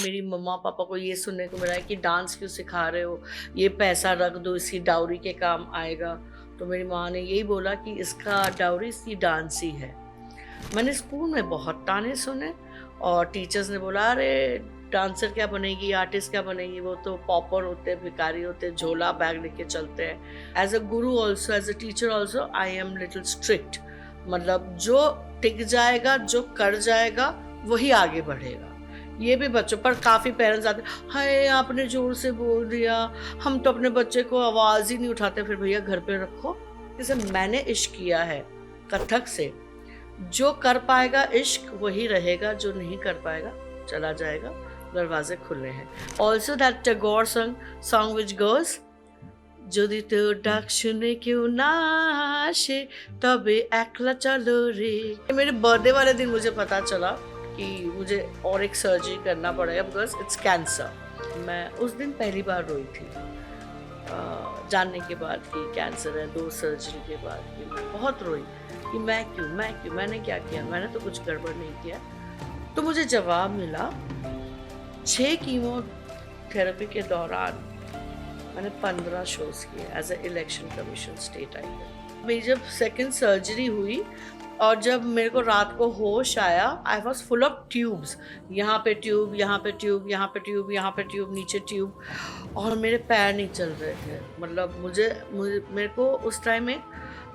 मेरी मम्मा पापा को ये सुनने को मिला है कि डांस क्यों सिखा रहे हो, ये पैसा रख दो, इसकी डाउरी के काम आएगा। तो मेरी माँ ने यही बोला कि इसका डाउरी इसकी डांस ही है। मैंने स्कूल में बहुत ताने सुने और टीचर्स ने बोला अरे डांसर क्या बनेगी, आर्टिस्ट क्या बनेगी, वो तो पॉपर होते हैं, भिखारी होते हैं, झोला बैग लेके चलते हैं। As a guru also, as a teacher also I am little strict. मतलब जो टिक जाएगा, जो कर जाएगा वही आगे बढ़ेगा। ये भी बच्चों पर काफ़ी पेरेंट्स आते, हाय आपने ज़ोर से बोल दिया, हम तो अपने बच्चे को आवाज़ ही नहीं उठाते। फिर भैया घर पे रखो। जैसे मैंने इश्क किया है कथक से, जो कर पाएगा इश्क वही रहेगा, जो नहीं कर पाएगा चला जाएगा, दरवाजे खुले हैं। Also that Tagore song which goes, যদি তোর ডাক শুনে কেউ না আসে তবে একলা चलो रे। मेरे बर्थडे वाले दिन मुझे पता चला कि मुझे और एक सर्जरी करना पड़ेगा बिकॉज इट्स कैंसर। मैं उस दिन पहली बार रोई थी जानने के बाद कि कैंसर है। 2 सर्जरी के बाद कि मैं बहुत रोई कि मैं क्यों, मैंने क्या किया, मैंने तो कुछ गड़बड़ नहीं किया। तो मुझे जवाब मिला 6 कीमोथेरेपी के दौरान मैंने 15 शोज किए as a election commission state icon. मेरी जब सेकंड सर्जरी हुई और जब मेरे को रात को होश आया, I was full of tubes, यहाँ पे ट्यूब, यहाँ पे ट्यूब, यहाँ पे ट्यूब, यहाँ पे ट्यूब, नीचे ट्यूब, और मेरे पैर नहीं चल रहे थे। मतलब मेरे को उस टाइम में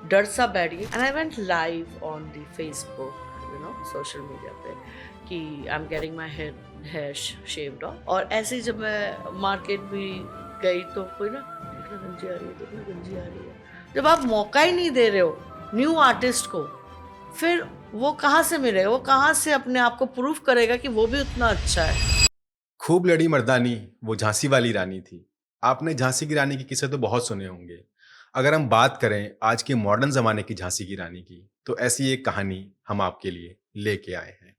डर सा बैठ गया। And I went live on the Facebook, social media पे कि I am getting my hair shaved off. और ऐसे ही जब मैं मार्केट भी गई तो कोई ना, देखना गंजी आ रही है, देखना गंजी आ रही है। जब आप मौका ही नहीं दे रहे हो न्यू आर्टिस्ट को, फिर वो कहाँ से मिलेगा, वो कहाँ से अपने आप को प्रूव करेगा कि वो भी उतना अच्छा है। खूब लड़ी मर्दानी वो झांसी वाली रानी थी। आपने झांसी की रानी के किस्से तो बहुत सुने होंगे। अगर हम बात करें आज के मॉडर्न ज़माने की झांसी की रानी की, तो ऐसी एक कहानी हम आपके लिए लेके आए हैं।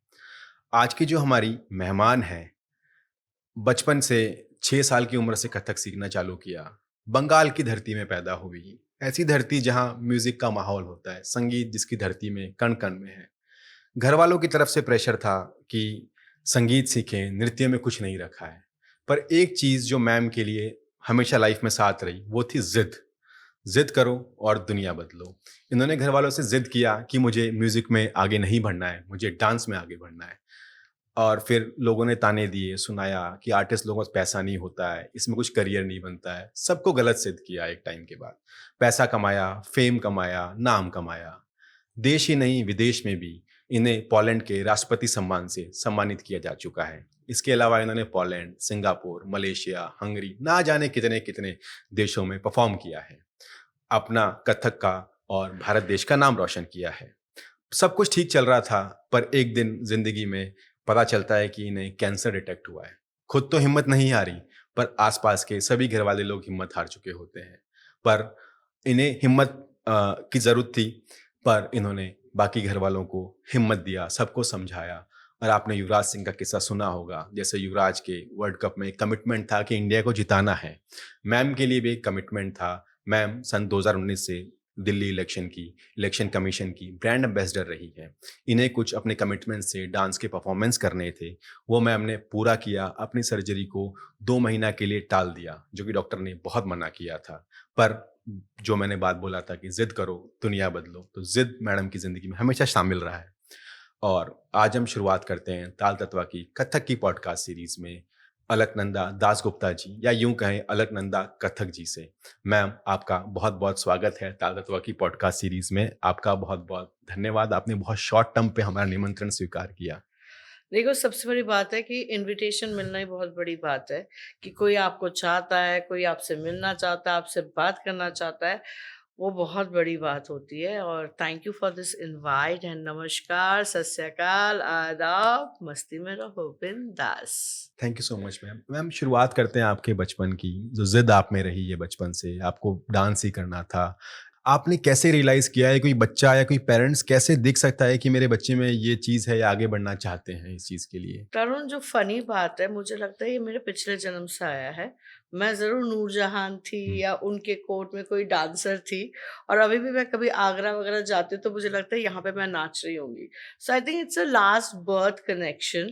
आज की जो हमारी मेहमान हैं, बचपन से 6 साल की उम्र से कथक सीखना चालू किया। बंगाल की धरती में पैदा हुई, ऐसी धरती जहाँ म्यूज़िक का माहौल होता है, संगीत जिसकी धरती में कण-कण में है। घर वालों की तरफ से प्रेशर था कि संगीत सीखें, नृत्य में कुछ नहीं रखा है। पर एक चीज़ जो मैम के लिए हमेशा लाइफ में साथ रही, वो थी ज़िद। ज़िद करो और दुनिया बदलो। इन्होंने घर वालों से ज़िद किया कि मुझे म्यूज़िक में आगे नहीं बढ़ना है, मुझे डांस में आगे बढ़ना है। और फिर लोगों ने ताने दिए, सुनाया कि आर्टिस्ट लोगों के पास पैसा नहीं होता है, इसमें कुछ करियर नहीं बनता है। सबको गलत सिद्ध किया एक टाइम के बाद। पैसा कमाया, फेम कमाया, नाम कमाया। देश ही नहीं, विदेश में भी इन्हें पोलैंड के राष्ट्रपति सम्मान से सम्मानित किया जा चुका है। इसके अलावा इन्होंने पोलैंड, सिंगापुर, मलेशिया, हंगरी, ना जाने कितने-कितने देशों में परफ़ॉर्म किया है। अपना कथक का और भारत देश का नाम रोशन किया है। सब कुछ ठीक चल रहा था, पर एक दिन ज़िंदगी में पता चलता है कि इन्हें कैंसर डिटेक्ट हुआ है। खुद तो हिम्मत नहीं हारी, पर आसपास के सभी घर वाले लोग हिम्मत हार चुके होते हैं। पर इन्हें हिम्मत की ज़रूरत थी, पर इन्होंने बाकी घर वालों को हिम्मत दिया, सबको समझाया। और आपने युवराज सिंह का किस्सा सुना होगा, जैसे युवराज के वर्ल्ड कप में एक कमिटमेंट था कि इंडिया को जिताना है। मैम के लिए भी एक कमिटमेंट था। मैम सन 2019 से दिल्ली इलेक्शन कमीशन की ब्रांड एम्बेसडर रही है। इन्हें कुछ अपने कमिटमेंट से डांस के परफॉर्मेंस करने थे, वो मैम ने पूरा किया। अपनी सर्जरी को 2 महीना के लिए टाल दिया, जो कि डॉक्टर ने बहुत मना किया था। पर जो मैंने बात बोला था कि ज़िद करो, दुनिया बदलो, तो ज़िद मैडम की ज़िंदगी में हमेशा शामिल रहा है। और आज हम शुरुआत करते हैं ताल तत्वा की कथक की पॉडकास्ट सीरीज़ में अलकनंदा दासगुप्ता जी, या यूं कहें अलकनंदा कथक जी से। मैम, आपका बहुत-बहुत स्वागत है ताल तत्वा की पॉडकास्ट सीरीज़ में। आपका बहुत-बहुत धन्यवाद, आपने बहुत शॉर्ट टर्म पे हमारा निमंत्रण स्वीकार किया। देखो, सबसे बड़ी बात है कि इनविटेशन मिलना ही बहुत बड़ी बात है कि कोई आपको चाहता है, कोई आपसे मिलना चाहता है, आपसे बात करना चाहता है, वो बहुत बड़ी बात होती है। और thank you for this invite and नमस्कार, सत श्री अकाल, आदाब, मस्ती में रहो बिंदास। Thank you so much ma'am. Ma'am, शुरुआत करते हैं आपके बचपन की, जो ज़िद आप में रही है बचपन से, आपको डांस ही करना था। आपने कैसे रियलाइज़ किया है, कोई बच्चा या कोई पेरेंट्स कैसे देख सकता है कि मेरे बच्चे में ये चीज़ है या आगे बढ़ना चाहते हैं इस चीज़ के लिए? तरुण, जो फनी बात है, मुझे लगता है ये मेरे पिछले जन्म से आया है। मैं ज़रूर नूरजहान थी हुँ। या उनके कोर्ट में कोई डांसर थी, और अभी भी मैं कभी आगरा वगैरह जाती हूँ तो मुझे लगता है यहाँ पे मैं नाच रही होंगी। So I think it's a last birth connection.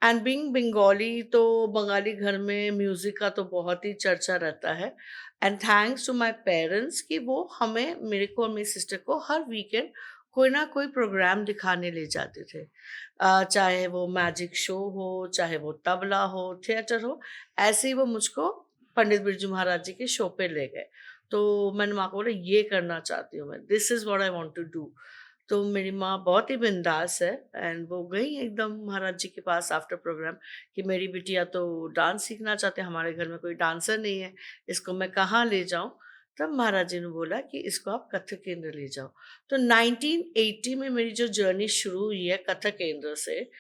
And being Bengali, तो बंगाली घर में म्यूज़िक का तो बहुत ही चर्चा रहता है। And thanks to my parents कि वो हमें, मेरे को और मेरी सिस्टर को, हर वीकेंड कोई ना कोई प्रोग्राम दिखाने ले जाते थे। चाहे वो मैजिक शो हो, चाहे वो तबला हो, थिएटर हो, ऐसे ही वो मुझको पंडित बिरजू महाराज जी के शो पे ले गए। तो मैंने माँ को बोला ये करना चाहती हूँ मैं, this is what I want to do. तो मेरी माँ बहुत ही बिंदास है, एंड वो गई एकदम महाराज जी के पास आफ्टर प्रोग्राम कि मेरी बिटिया तो डांस सीखना चाहते हैं, हमारे घर में कोई डांसर नहीं है, इसको मैं कहाँ ले जाऊँ? तब महाराज जी ने बोला कि इसको आप कथक केंद्र ले जाओ। तो 1980 में मेरी जो जर्नी शुरू हुई है कथक केंद्र से,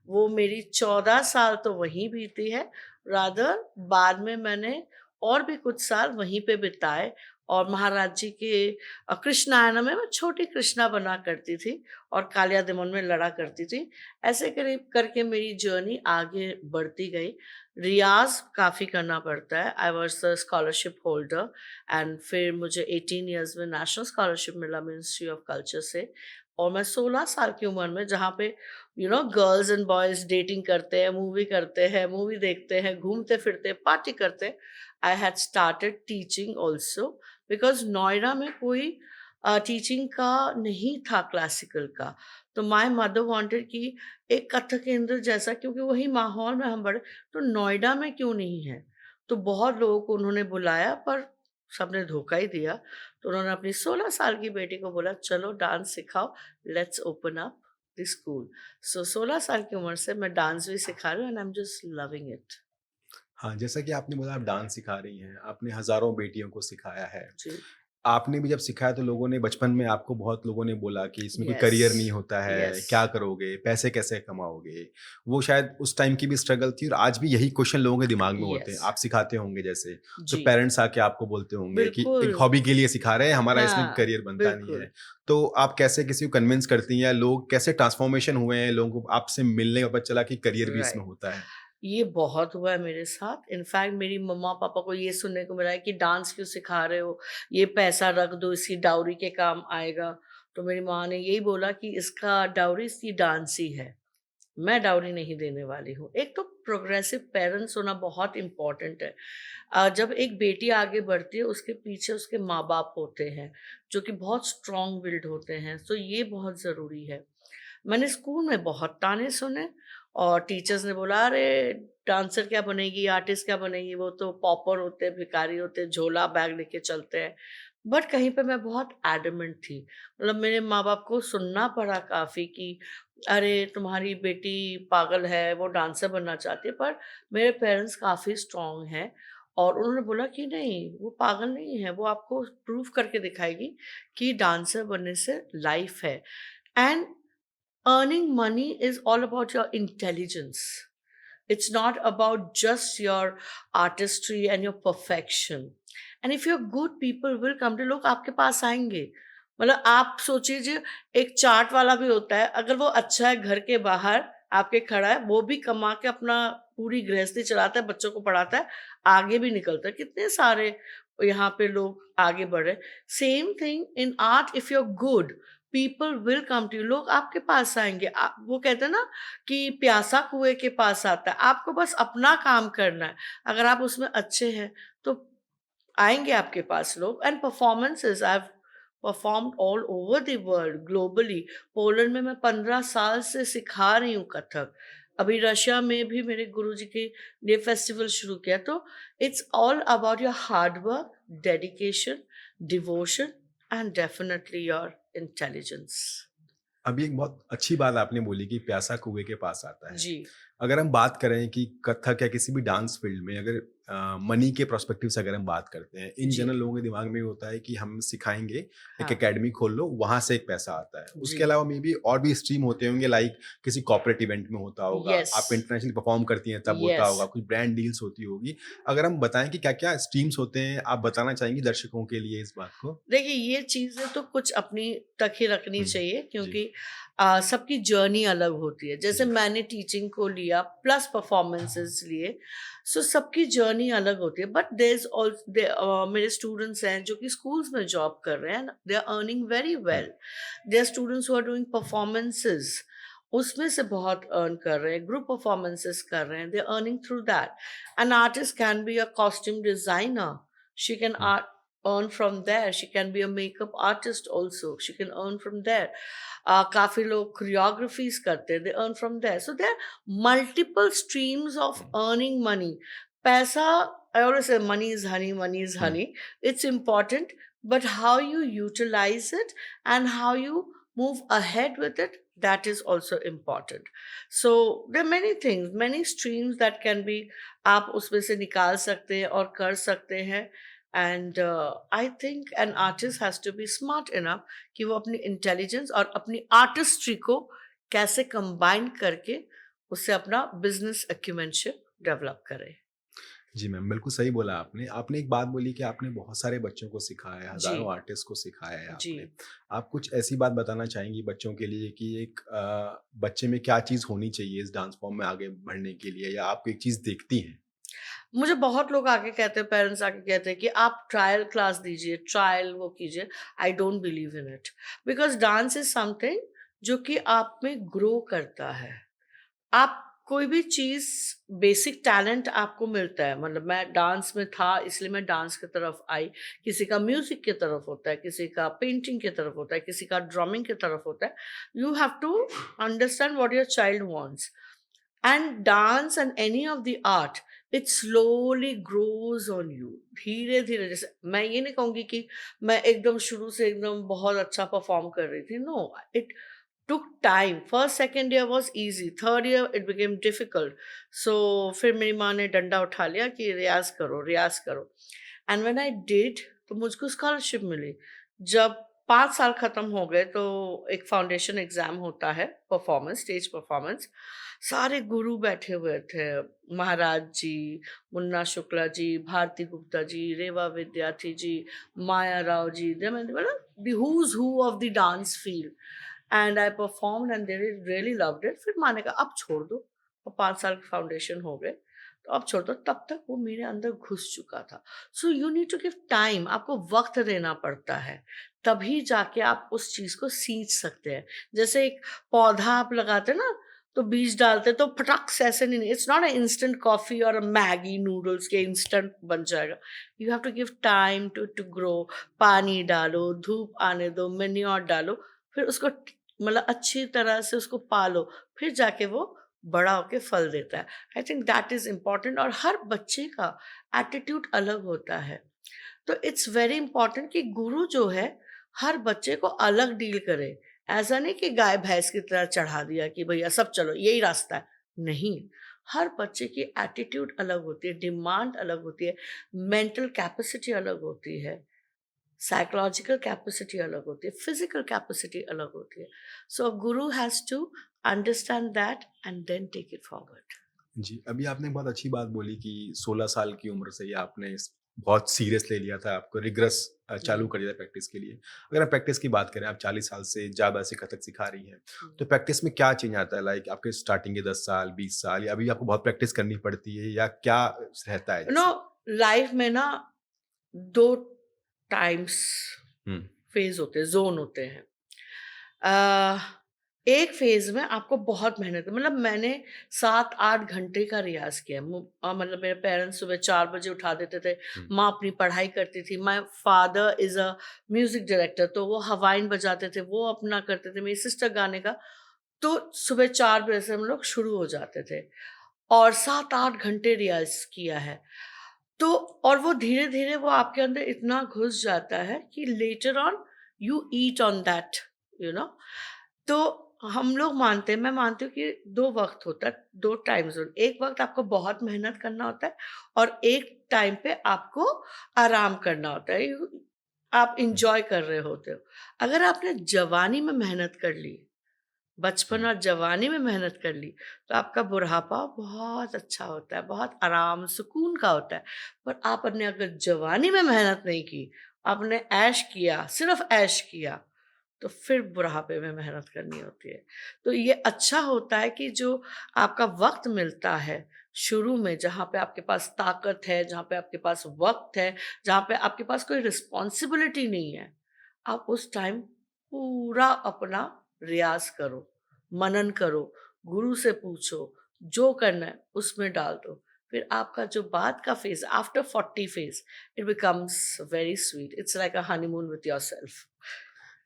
वो मेरी 14 साल तो वहीं बीती है। रादर बाद में मैंने और भी कुछ साल वहीं पे बिताए, और महाराज जी के कृष्णायनम में मैं छोटी कृष्णा बना करती थी और कालिया दमन में लड़ा करती थी। ऐसे करीब करके मेरी जर्नी आगे बढ़ती गई। रियाज़ काफ़ी करना पड़ता है। I was the scholarship holder, and फिर मुझे 18 इयर्स में नेशनल स्कॉलरशिप मिला मिनिस्ट्री ऑफ कल्चर से। और मैं 16 साल की उम्र में, जहाँ पे गर्ल्स एंड बॉयज़ डेटिंग करते हैं, मूवी देखते हैं, घूमते-फिरते, पार्टी करते हैं, I had started teaching also, because Noida में कोई टीचिंग का नहीं था क्लासिकल का। तो माय मदर वांटेड कि एक कथक केंद्र जैसा, क्योंकि वही माहौल में हम बड़े, तो नोएडा में क्यों नहीं है? तो बहुत लोगों को उन्होंने बुलाया, पर सबने धोखा ही दिया। तो उन्होंने अपनी 16 साल की बेटी को बोला, "चलो डांस सिखाओ, let's open up the school." So 16 साल की उम्र से मैं डांस भी सिखा रही हूँ, and I am just loving it. हाँ, जैसा कि आपने बोला आप डांस सिखा रही हैं, आपने हज़ारों बेटियों को सिखाया है। जी। आपने भी जब सिखाया तो लोगों ने बचपन में आपको बहुत लोगों ने बोला कि इसमें कोई यस, करियर नहीं होता है, यस, क्या करोगे, पैसे कैसे कमाओगे? वो शायद उस टाइम की भी स्ट्रगल थी और आज भी यही क्वेश्चन लोगों के दिमाग में होते हैं। यस। आप सिखाते होंगे जैसे, तो जी, पेरेंट्स आके आपको बोलते होंगे कि बिल्कुल। एक हॉबी के लिए सिखा रहे हैं, हमारा इसमें हाँ, करियर बनता नहीं बिल्कुल। है। तो आप कैसे किसी को कन्विंस करती हैं या लोग कैसे ट्रांसफॉर्मेशन हुए हैं, लोगों को आपसे मिलने के बाद पता चला कि करियर भी इसमें राइट। होता है? ये बहुत हुआ है मेरे साथ। इनफैक्ट मेरी मम्मा-पापा को ये सुनने को मिला है कि डांस क्यों सिखा रहे हो? ये पैसा रख दो, इसकी डाउरी के काम आएगा। तो मेरी माँ ने यही बोला कि इसका डाउरी इसकी डांस ही है। मैं डाउरी नहीं देने वाली हूँ। एक तो प्रोग्रेसिव पेरेंट्स होना बहुत इम्पोर्टेंट है। जब एक बेटी आगे बढ़ती है, उसके पीछे उसके माँ-बाप होते हैं, जो कि बहुत स्ट्रॉन्ग विल्ड होते हैं, तो ये बहुत ज़रूरी है। मैंने स्कूल में बहुत ताने सुने, और टीचर्स ने बोला, अरे डांसर क्या बनेगी, आर्टिस्ट क्या बनेगी, वो तो पॉपर होते हैं, भिखारी होते हैं, झोला बैग लेके चलते हैं। बट कहीं पे मैं बहुत एडमेंट थी। मतलब मेरे माँ बाप को सुनना पड़ा काफी कि अरे तुम्हारी बेटी पागल है, वो डांसर बनना चाहती है, पर मेरे पेरेंट्स काफी स्ट्रांग हैं, और उन्होंने बोला कि नहीं, वो पागल नहीं है, वो आपको प्रूव करके दिखाएगी कि डांसर बनने से लाइफ है। And earning money is all about your intelligence. It's not about just your artistry and your perfection. And if you're good, people will come to, लोग आपके पास आएंगे। मतलब आप सोचिए, एक चाट वाला भी होता है, अगर वो अच्छा है, घर के बाहर आपके खड़ा है, वो भी कमा के अपना पूरी गृहस्थी चलाता है, बच्चों को पढ़ाता है, आगे भी निकलता है। कितने सारे यहाँ पे लोग आगे बढ़े। Same thing in art, if you are good, people will come to you, लोग आपके पास आएंगे। वो कहते हैं ना कि प्यासा कुएं के पास आता है, आपको बस अपना काम करना है। अगर आप उसमें अच्छे हैं तो आएंगे आपके पास लोग। And performances, I have performed all over the world, globally. Poland में मैं 15 साल से सिखा रही हूँ कथक। अभी रशिया में भी मेरे गुरुजी के लिए फेस्टिवल शुरू किया। तो it's all about your hard work, dedication, devotion, and definitely your intelligence. अभी एक बहुत अच्छी बात आपने बोली कि प्यासा कुएं के पास आता है। जी। अगर हम बात करें कि कथक या किसी भी डांस फील्ड में अगर मनी के पर्सपेक्टिव से अगर हम बात करते हैं, इन जी। जनरल लोगों के दिमाग में ये होता है कि हम सिखाएंगे, एक हाँ। एकेडमी खोल लो, वहाँ से एक पैसा आता है। उसके जी। अलावा मे बी और भी स्ट्रीम होते होंगे, लाइक किसी कॉर्पोरेट इवेंट में होता होगा, यस। आप इंटरनेशनली परफॉर्म करती हैं तब होता यस। होगा, कुछ ब्रांड डील्स होती होगी। अगर हम बताएं कि क्या-क्या स्ट्रीम्स होते हैं, आप बताना चाहेंगी दर्शकों के लिए इस बात को? देखिए, ये चीज़ें तो कुछ अपनी तक ही रखनी हुँ, चाहिए, जी। क्योंकि सबकी जर्नी अलग होती है। जैसे जी। मैंने टीचिंग को लिया प्लस परफॉर्मेंसेस लिए, सो सबकी जर्नी अलग होती है। बट देयर इज ऑल्सो मेरे स्टूडेंट्स हैं जो कि स्कूल्स में जॉब कर रहे हैं, they are earning very hmm, well. There are students who are doing performances, उसमें से बहुत अर्न कर रहे हैं, ग्रुप परफॉर्मेंसेस कर रहे हैं, they are earning through that. An artist can be a costume designer, she can hmm, earn from there. She can be a makeup artist also, she can earn from there. काफी लोग choreographies करते हैं, they earn from there. So there are multiple streams of hmm, earning money. पैसा, I always say money is honey, money is hmm. honey. It's important, but how you utilize it and how you move ahead with it, that is also important. So there are many things, many streams that can be, आप उसमें से निकाल सकते हैं और कर सकते हैं। And I think an artist has to be smart enough कि वो अपनी इंटेलिजेंस और अपनी आर्टिस्ट्री को कैसे कंबाइन करके उससे अपना बिजनेस एक्यूमेंशिप डेवलप करे। जी मैम, बिल्कुल सही बोला आपने। आपने एक बात बोली कि आपने बहुत सारे बच्चों को सिखाया है, जी। हज़ारों आर्टिस्ट को सिखाया है जी। आपने। आप कुछ ऐसी बात बताना चाहेंगी बच्चों के लिए कि एक बच्चे में क्या चीज़ होनी चाहिए इस डांस फॉर्म में आगे बढ़ने के लिए या आप एक चीज़ देखती हैं? मुझे बहुत लोग आके कहते हैं, पेरेंट्स आके कहते हैं कि आप ट्रायल क्लास दीजिए, ट्रायल वो कीजिए। I don't believe in it, because dance is something जो कि आप में ग्रो करता है। आप कोई भी चीज़, बेसिक टैलेंट आपको मिलता है, मतलब मैं डांस में था इसलिए मैं डांस की तरफ आई। किसी का म्यूज़िक की तरफ होता है, किसी का पेंटिंग की तरफ होता है, किसी का ड्रामिंग की तरफ होता है। You have to understand what your child wants. And dance and any of the art, it slowly grows on you. धीरे धीरे, जैसे मैं ये नहीं कहूंगी कि मैं एकदम शुरू से एकदम बहुत अच्छा परफॉर्म कर रही थी, no, it took time. First, second year was easy. Third year it became difficult. So फिर मेरी माँ ने डंडा उठा लिया कि रियाज करो, रियाज करो। एंड व्हेन आई डिड, तो मुझको स्कॉलरशिप मिली। जब 5 साल खत्म हो गए तो एक फाउंडेशन एग्जाम होता है, परफॉर्मेंस, स्टेज परफॉर्मेंस। सारे गुरु बैठे हुए थे, महाराज जी, मुन्ना शुक्ला जी, भारती गुप्ता जी, रेवा विद्यार्थी जी, माया राव जी, मतलब the who's who of the dance field. And I performed and they really loved it. फिर माँ ने कहा अब छोड़ दो, और 5 साल के फाउंडेशन हो गए तो अब छोड़ दो। तब तक वो मेरे अंदर घुस चुका था। So you need to give time, आपको वक्त देना पड़ता है, तभी जाके आप उस चीज को सींच सकते हैं। जैसे एक पौधा आप लगाते हैं ना, तो बीज डालते तो फटक से ऐसे नहीं, it's not a instant coffee और मैगी नूडल्स के इंस्टेंट बन जाएगा। You have to give time to grow. पानी डालो, धूप आने दो, मेन्योर डालो, फिर उसको मतलब अच्छी तरह से उसको पालो, फिर जाके वो बड़ा होके फल देता है। आई थिंक दैट इज इम्पॉर्टेंट। और हर बच्चे का एटीट्यूड अलग होता है, तो इट्स वेरी इंपॉर्टेंट कि गुरु जो है हर बच्चे को अलग डील करे। ऐसा नहीं कि गाय भैंस की तरह चढ़ा दिया कि भैया सब चलो यही रास्ता है। नहीं, हर बच्चे की एटीट्यूड अलग होती है, डिमांड अलग होती है, मेंटल कैपेसिटी अलग होती है, साइकोलॉजिकल कैपेसिटी अलग होती है, फिजिकल कैपेसिटी अलग होती है। So guru has to understand that and then take it forward. जी, अभी आपने एक बहुत अच्छी बात बोली कि 16 साल की उम्र से ही आपने इस बहुत सीरियस ले लिया था, आपको रिग्रेस चालू कर दिया था प्रैक्टिस के लिए। अगर आप प्रैक्टिस की बात करें, आप 40 साल से ज़्यादा से कथक सिखा रही हैं, तो प्रैक्टिस में क्या चेंज आता है? लाइक आपके स्टार्टिंग के 10 साल, 20 साल या अभी आपको बहुत प्रैक्टिस करनी पड़ती है या क्या रहता है नो, जैसे? लाइफ में ना दो टाइम्स हुँ, फेज होते हैं, जोन होते हैं। अ, एक फेज में आपको बहुत मेहनत है, मतलब मैंने 7-8 घंटे का रियाज किया। मतलब मेरे पेरेंट्स सुबह 4 बजे उठा देते थे, हुँ, माँ अपनी पढ़ाई करती थी, my father is a music director, तो वो हवाइन बजाते थे, वो अपना करते थे, मेरी सिस्टर गाने का। तो सुबह 4 बजे से हम लोग शुरू हो जाते थे और 7-8 घंटे रियाज किया है। तो और वो धीरे धीरे वो आपके अंदर इतना घुस जाता है कि later on you eat on that, you know. तो हम लोग मानते हैं, मैं मानती हूँ कि 2 वक्त होता है, 2 टाइम जोन। एक वक्त आपको बहुत मेहनत करना होता है और एक टाइम पे आपको आराम करना होता है, आप हुँ, इंजॉय कर रहे होते हो। अगर आपने जवानी में मेहनत कर ली, बचपन हुँ, और जवानी में मेहनत कर ली, तो आपका बुढ़ापा बहुत अच्छा होता है, बहुत आराम सुकून का होता है। पर आपने अगर जवानी में मेहनत नहीं की, आपने ऐश किया, सिर्फ ऐश किया, तो फिर बुढ़ापे में मेहनत करनी होती है। तो ये अच्छा होता है कि जो आपका वक़्त मिलता है शुरू में, जहाँ पे आपके पास ताकत है, जहाँ पे आपके पास वक़्त है, जहाँ पे आपके पास कोई रिस्पॉन्सिबिलिटी नहीं है, आप उस टाइम पूरा अपना रियाज़ करो, मनन करो, गुरु से पूछो, जो करना है उसमें डाल दो। फिर आपका जो बाद का phase after 40 phase, it becomes very sweet. It's like a honeymoon with yourself.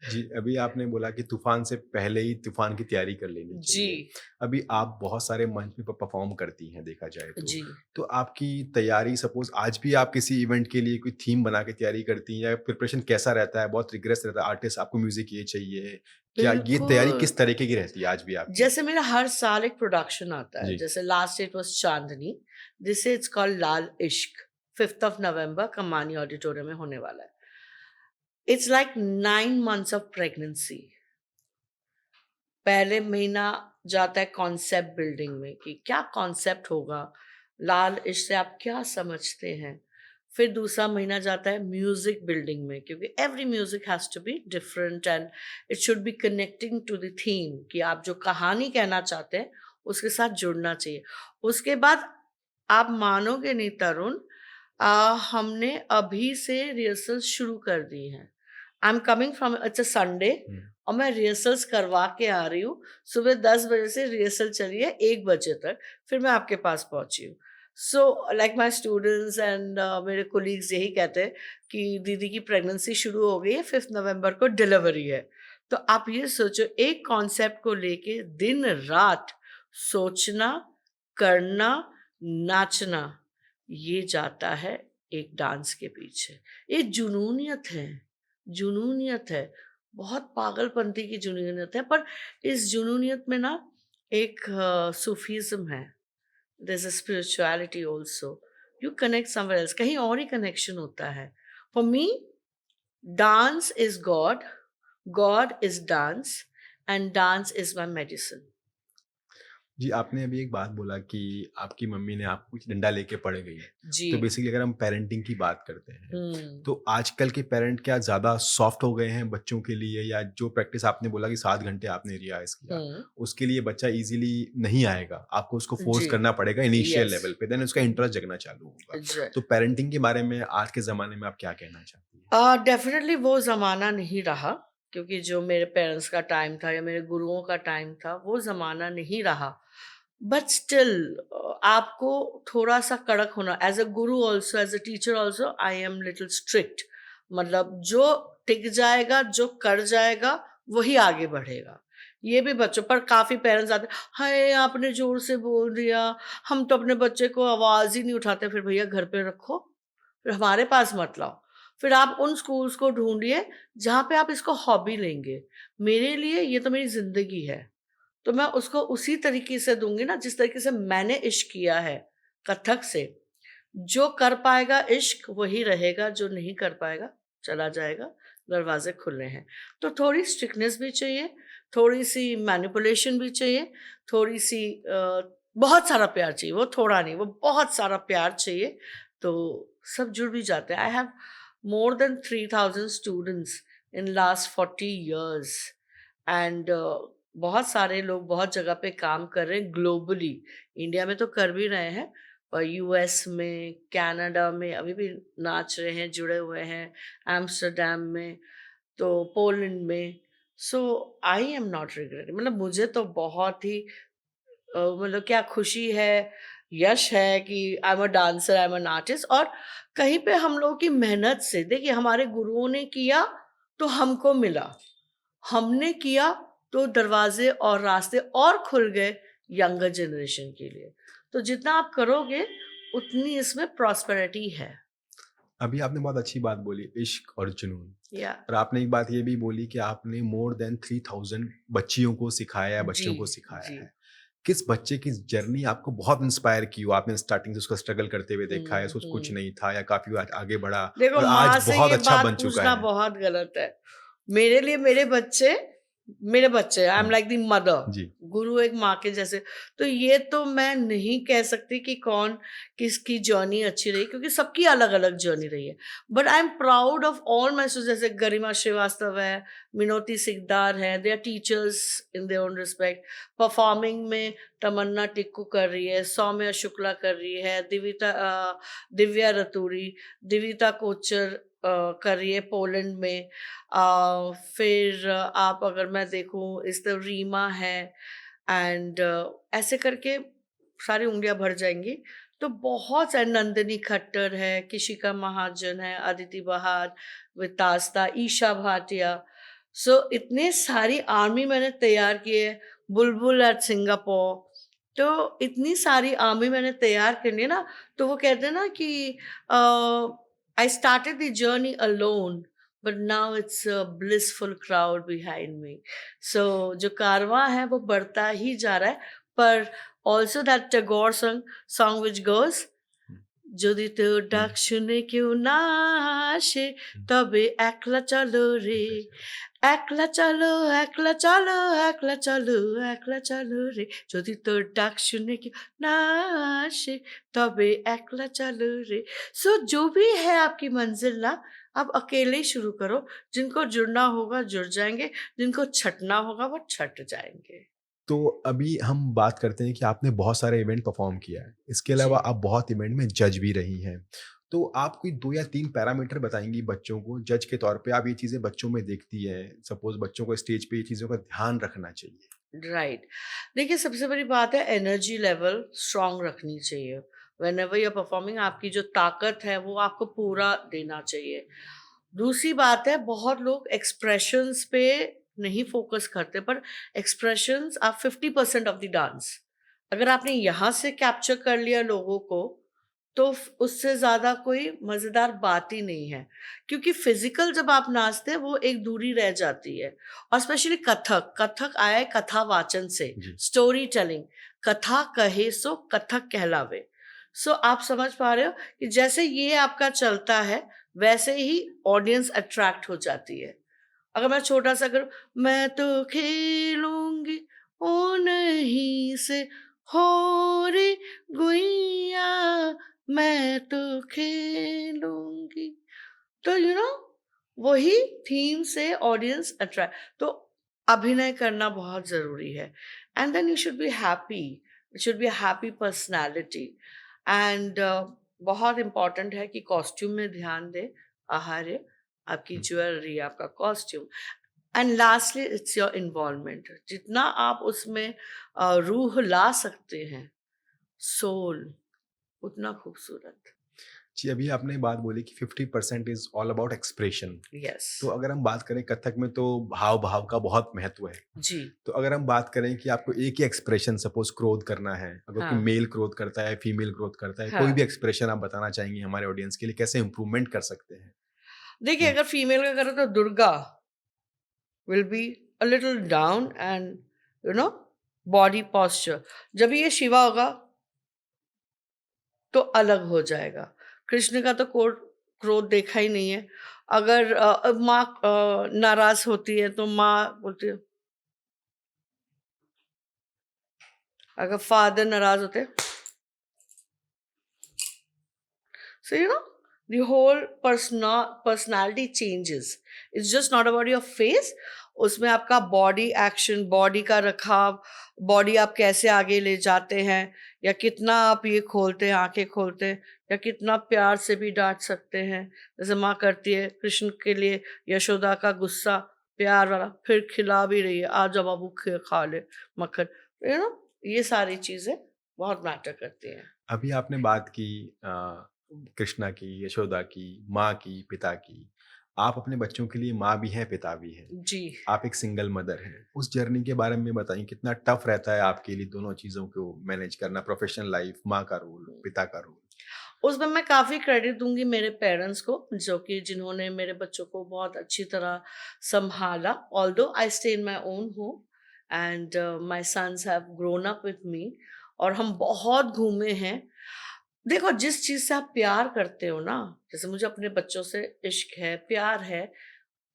जी, अभी आपने बोला कि तूफ़ान से पहले ही तूफ़ान की तैयारी कर लेनी जी, चाहिए। अभी आप बहुत सारे मंच पे परफ़ॉर्म करती हैं देखा जाए तो। जी। तो आपकी तैयारी सपोज़ आज भी आप किसी इवेंट के लिए कोई थीम बना के तैयारी करती हैं या प्रिपरेशन कैसा रहता है? बहुत रिग्रेस रहता है आर्टिस्ट आपको म्यूज़िक ये चाहिए। क्या ये तैयारी बिल्कुल। किस तरीके की रहती है आज भी आपकी? जैसे मेरा हर साल एक प्रोडक्शन आता है, जी, जैसे last it was Chandni, this it's called Laal Ishq, 5th of November कमानी ऑडिटोरियम में होने वाला है। It's like 9 months of pregnancy. पहले महीना जाता है कॉन्सेप्ट बिल्डिंग में कि क्या कॉन्सेप्ट होगा, लाल इश्क से आप क्या समझते हैं। फिर दूसरा महीना जाता है म्यूजिक बिल्डिंग में, क्योंकि every music has to be different and it should be connecting to the theme, कि आप जो कहानी कहना चाहते हैं उसके साथ जुड़ना चाहिए। उसके बाद आप मानोगे नहीं तरुण, हमने अभी से रिहर्सल शुरू कर दी हैं। I am coming from, it's a Sunday, हुँ। और मैं रिहर्सल्स करवा के आ रही हूँ। सुबह 10 बजे से रिहर्सल चली है 1 बजे तक, फिर मैं आपके पास पहुँची हूँ। So like my students and मेरे कोलीग्स यही कहते हैं कि दीदी की प्रेगनेंसी शुरू हो गई है, 5th नवंबर को डिलीवरी है। तो आप ये सोचो, एक कॉन्सेप्ट को लेके दिन-रात सोचना, करना, नाचना, ये जाता है एक डांस के पीछे। ये जुनूनियत है, जुनूनियत है। बहुत पागलपंती की जुनूनियत है, पर इस जुनूनियत में ना एक सूफीज़्म है। There is a spirituality also. You connect somewhere else, कहीं और ही कनेक्शन होता है। For me, dance is God, God is dance and dance is my medicine. जी, आपने अभी एक बात बोला कि आपकी मम्मी ने आपको कुछ डंडा लेके पड़ गई। जी। तो बेसिकली अगर हम पेरेंटिंग की बात करते हैं, हुँ, तो आजकल के पेरेंट क्या ज़्यादा सॉफ्ट हो गए हैं बच्चों के लिए या जो प्रैक्टिस आपने बोला कि 7 घंटे आपने रियाज़ किया, हुँ। उसके लिए बच्चा ईज़िली नहीं आएगा। आपको उसको फ़ोर्स जी, करना पड़ेगा इनिशियल यस। लेवल पे, देन उसका इंटरेस्ट जगना चालू होगा। ज तो पेरेंटिंग के बारे में आज के ज़माने में आप क्या कहना चाहती हैं? डेफ़िनेटली वो ज़माना नहीं रहा, क्योंकि जो मेरे पेरेंट्स का टाइम था या मेरे गुरुओं का टाइम था, वो ज़माना नहीं रहा। बट स्टिल आपको थोड़ा-सा कड़क होना, as a guru also, as a teacher also I am little strict. मतलब जो टिक जाएगा, जो कर जाएगा, वही आगे बढ़ेगा। ये भी बच्चों पर, काफ़ी पेरेंट्स आते हैं, "हाय! आपने ज़ोर से बोल दिया, हम तो अपने बच्चे को आवाज़ ही नहीं उठाते।" फिर भैया घर पे रखो, फिर हमारे पास मत लाओ। फिर आप उन स्कूल्स को ढूँढिए जहाँ पे आप इसको हॉबी लेंगे। मेरे लिए ये तो मेरी ज़िंदगी है, तो मैं उसको उसी तरीके से दूँगी ना जिस तरीके से मैंने इश्क किया है कथक से। जो कर पाएगा इश्क वही रहेगा, जो नहीं कर पाएगा चला जाएगा, दरवाज़े खुले हैं। तो थोड़ी स्ट्रिक्टनेस भी चाहिए, थोड़ी-सी मैनिपुलेशन भी चाहिए, थोड़ी-सी बहुत सारा प्यार चाहिए, वो थोड़ा नहीं, वो बहुत सारा प्यार चाहिए, तो सब जुड़ भी जाते हैं। I have more than 3000 students in last 40 years and बहुत सारे लोग बहुत जगह पे काम कर रहे हैं ग्लोबली। इंडिया में तो कर भी रहे हैं, और यूएस में, कनाडा में अभी भी नाच रहे हैं, जुड़े हुए हैं, एम्स्टर्डम में, तो पोलैंड में। सो आई एम नॉट रिग्रेटिंग, मतलब मुझे तो बहुत ही मतलब क्या खुशी है, यश है कि I am a dancer, I am an artist. और कहीं पे हम लोगों की मेहनत से, देखिए हमारे गुरुओं ने किया तो हमको मिला, हमने किया तो दरवाजे और रास्ते और खुल गए यंगर जनरेशन के लिए। तो जितना आप करोगे उतनी इसमें प्रॉस्पेरिटी है। अभी आपने बहुत अच्छी बात बोली, इश्क और जुनून। या और आपने एक बात ये भी बोली कि आपने मोर देन 3000 बच्चियों को सिखाया है, जी, बच्चों को सिखाया जी। है। किस बच्चे की जर्नी आपको बहुत इंस्पायर की हो? आपने स्टार्टिंग से उसका स्ट्रगल करते हुए देखा है, कुछ हुँ। नहीं था या काफ़ी आगे बढ़ा देखो, और माँ आज से बहुत ये अच्छा बात बन चुका पूछना है। बहुत गलत है। मेरे लिए मेरे बच्चे मेरे बच्चे, I am like the mother, जी। गुरु एक माँ के जैसे। तो ये तो मैं नहीं कह सकती कि कौन किसकी जर्नी अच्छी रही, क्योंकि सबकी अलग अलग जर्नी रही है। But I am proud of all my students, जैसे गरिमा श्रीवास्तव है, मिनोती सिकदार है, they are teachers in their own respect. Performing में तमन्ना टिक्कू कर रही है, सौम्या शुक्ला कर रही है, दिव्या रतूरी, दिविता कोचर कर रही है पोलैंड में। फिर आप अगर मैं देखूं, इस तरह रीमा है, एंड ऐसे करके सारी उंगलियां भर जाएंगी। तो बहुत सारे, नंदिनी खट्टर है, किशिका महाजन है, अदिति बहार, वितास्ता, ईशा भाटिया। सो इतने सारी आर्मी मैंने तैयार की है। बुलबुल एट सिंगापुर। तो इतनी सारी आर्मी मैंने तैयार करनी है ना। तो वो कहते हैं ना कि I started the journey alone, but now it's a blissful crowd behind me. So जो कारवां है वो बढ़ता ही जा रहा है। पर also that Tagore song which goes, যদি তোর ডাক শুনে কেউ না আসে, তবে একলা চলো রে, একলা চলো, একলা চলো, একলা চলো, একলা চলো রে, যদি তোর ডাক শুনে কেউ ना আসে, তবে একলা चलो रे। सो जो भी है आपकी मंजिल ना, आप अकेले ही शुरू करो। जिनको जुड़ना होगा जुड़ जाएंगे, जिनको छटना होगा वो छट जाएंगे। तो अभी हम बात करते हैं कि आपने बहुत सारे इवेंट परफॉर्म किया है। इसके अलावा जी। आप बहुत इवेंट में जज भी रही हैं। तो आप कोई 2 या 3 पैरामीटर बताएँगी बच्चों को, जज के तौर पे आप ये चीज़ें बच्चों में देखती हैं, सपोज़ बच्चों को स्टेज पे ये चीज़ों का ध्यान रखना चाहिए? राइट। देखिए, सबसे बड़ी बात है, एनर्जी लेवल स्ट्रांग रखनी चाहिए। Whenever you are performing, आपकी जो ताकत है वो आपको पूरा देना चाहिए। दूसरी बात है, बहुत लोग एक्सप्रेशंस पे नहीं फोकस करते, पर expressions are 50% of the dance. अगर आपने यहाँ से कैप्चर कर लिया लोगों को, तो उससे ज्यादा कोई मजेदार बात ही नहीं है। क्योंकि फिजिकल जब आप नाचते हैं वो एक दूरी रह जाती है। और स्पेशली कथक, कथक आया है कथा वाचन से, जी। Story telling. कथा कहे सो कथक कहलावे। सो आप समझ पा रहे हो कि जैसे ये आपका चलता है, वैसे ही ऑडियंस अट्रैक्ट हो जाती है। अगर मैं छोटा सा करूं, मैं तो खेलूंगी ओ नहीं से, हो रे गुइया, मैं तो खेलूंगी। तो वही थीम से ऑडियंस अट्रैक्ट। तो अभिनय करना बहुत जरूरी है। And then you should be happy, it should be happy personality. And बहुत इंपॉर्टेंट है कि कॉस्ट्यूम में ध्यान दे, आहार्य, आपकी हुँ। ज्वेलरी, आपका costume. And lastly it's your involvement. जितना आप उसमें रूह ला सकते हैं, सोल, उतना खूबसूरत। जी, अभी आपने बात बोली कि 50% is all about expression. Yes. तो अगर हम बात करें कथक में तो हाव-भाव का बहुत महत्व है। जी। तो अगर हम बात करें कि आपको एक ही एक्सप्रेशन सपोज़ क्रोध करना है, अगर कोई हाँ। मेल क्रोध करता है, फीमेल क्रोध करता है, कोई भी हाँ। एक्सप्रेशन आप बताना चाहेंगी हमारे ऑडियंस के लिए कैसे इम्प्रूवमेंट कर सकते हैं? देखिए, हुँ। अगर फीमेल का करो तो Durga will be a little down and you know body posture. जब ये शिवा होगा तो अलग हो जाएगा। कृष्ण का तो क्रोध देखा ही नहीं है। अगर माँ नाराज होती है तो माँ बोलती है। अगर फादर नाराज होते हैं, so the whole personality changes. It's just not about your face. उसमें आपका बॉडी एक्शन, बॉडी का रखाव, बॉडी आप कैसे आगे ले जाते हैं, या कितना आप ये खोलते हैं, आंखें खोलते हैं, या कितना प्यार से भी डांट सकते हैं। जैसे माँ करती है कृष्ण के लिए, यशोदा का गुस्सा प्यार वाला, फिर खिला भी रही है, आ जा बाबू खा ले मक्खन। ये सारी चीजें बहुत मैटर करती हैं। अभी आपने बात की कृष्णा की, यशोदा की, माँ की, पिता की। आप अपने बच्चों के लिए माँ भी हैं, पिता भी हैं। जी। आप एक सिंगल मदर हैं। उस जर्नी के बारे में बताइए कितना टफ रहता है आपके लिए दोनों चीज़ों को मैनेज करना, प्रोफेशनल लाइफ, माँ का रोल, पिता का रोल? उसमें मैं काफ़ी क्रेडिट दूँगी मेरे पेरेंट्स को, जो कि जिन्होंने मेरे बच्चों को बहुत अच्छी तरह सँभाला। Although I stay in my own home and my sons have grown up with me, और हम बहुत घूमे हैं। देखो, जिस चीज़ से आप प्यार करते हो ना, जैसे मुझे अपने बच्चों से इश्क है, प्यार है,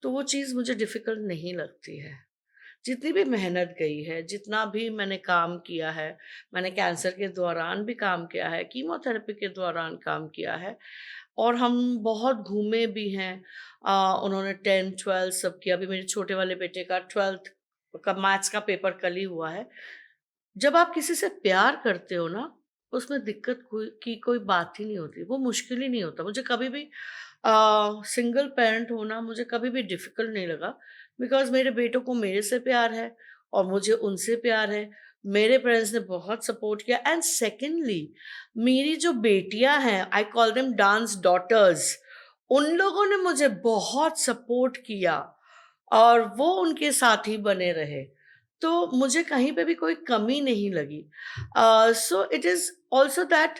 तो वो चीज़ मुझे डिफ़िकल्ट नहीं लगती है। जितनी भी मेहनत गई है, जितना भी मैंने काम किया है, मैंने कैंसर के दौरान भी काम किया है, कीमोथेरेपी के दौरान काम किया है और हम बहुत घूमे भी हैं। उन्होंने 10th-12th सब किया। अभी मेरे छोटे वाले बेटे का 12th का मैथ्स का पेपर कल ही हुआ है। जब आप किसी से प्यार करते हो ना, उसमें दिक्कत कोई बात ही नहीं होती, वो मुश्किल ही नहीं होता। मुझे कभी भी सिंगल पेरेंट होना मुझे कभी भी डिफ़िकल्ट नहीं लगा, बिकॉज़ मेरे बेटों को मेरे से प्यार है और मुझे उनसे प्यार है। मेरे पेरेंट्स ने बहुत सपोर्ट किया एंड सेकंडली मेरी जो बेटियाँ हैं, I call them dance daughters, उन लोगों ने मुझे बहुत सपोर्ट किया और वो उनके साथ ही बने रहे। तो मुझे कहीं पे भी कोई कमी नहीं लगी। So it is also that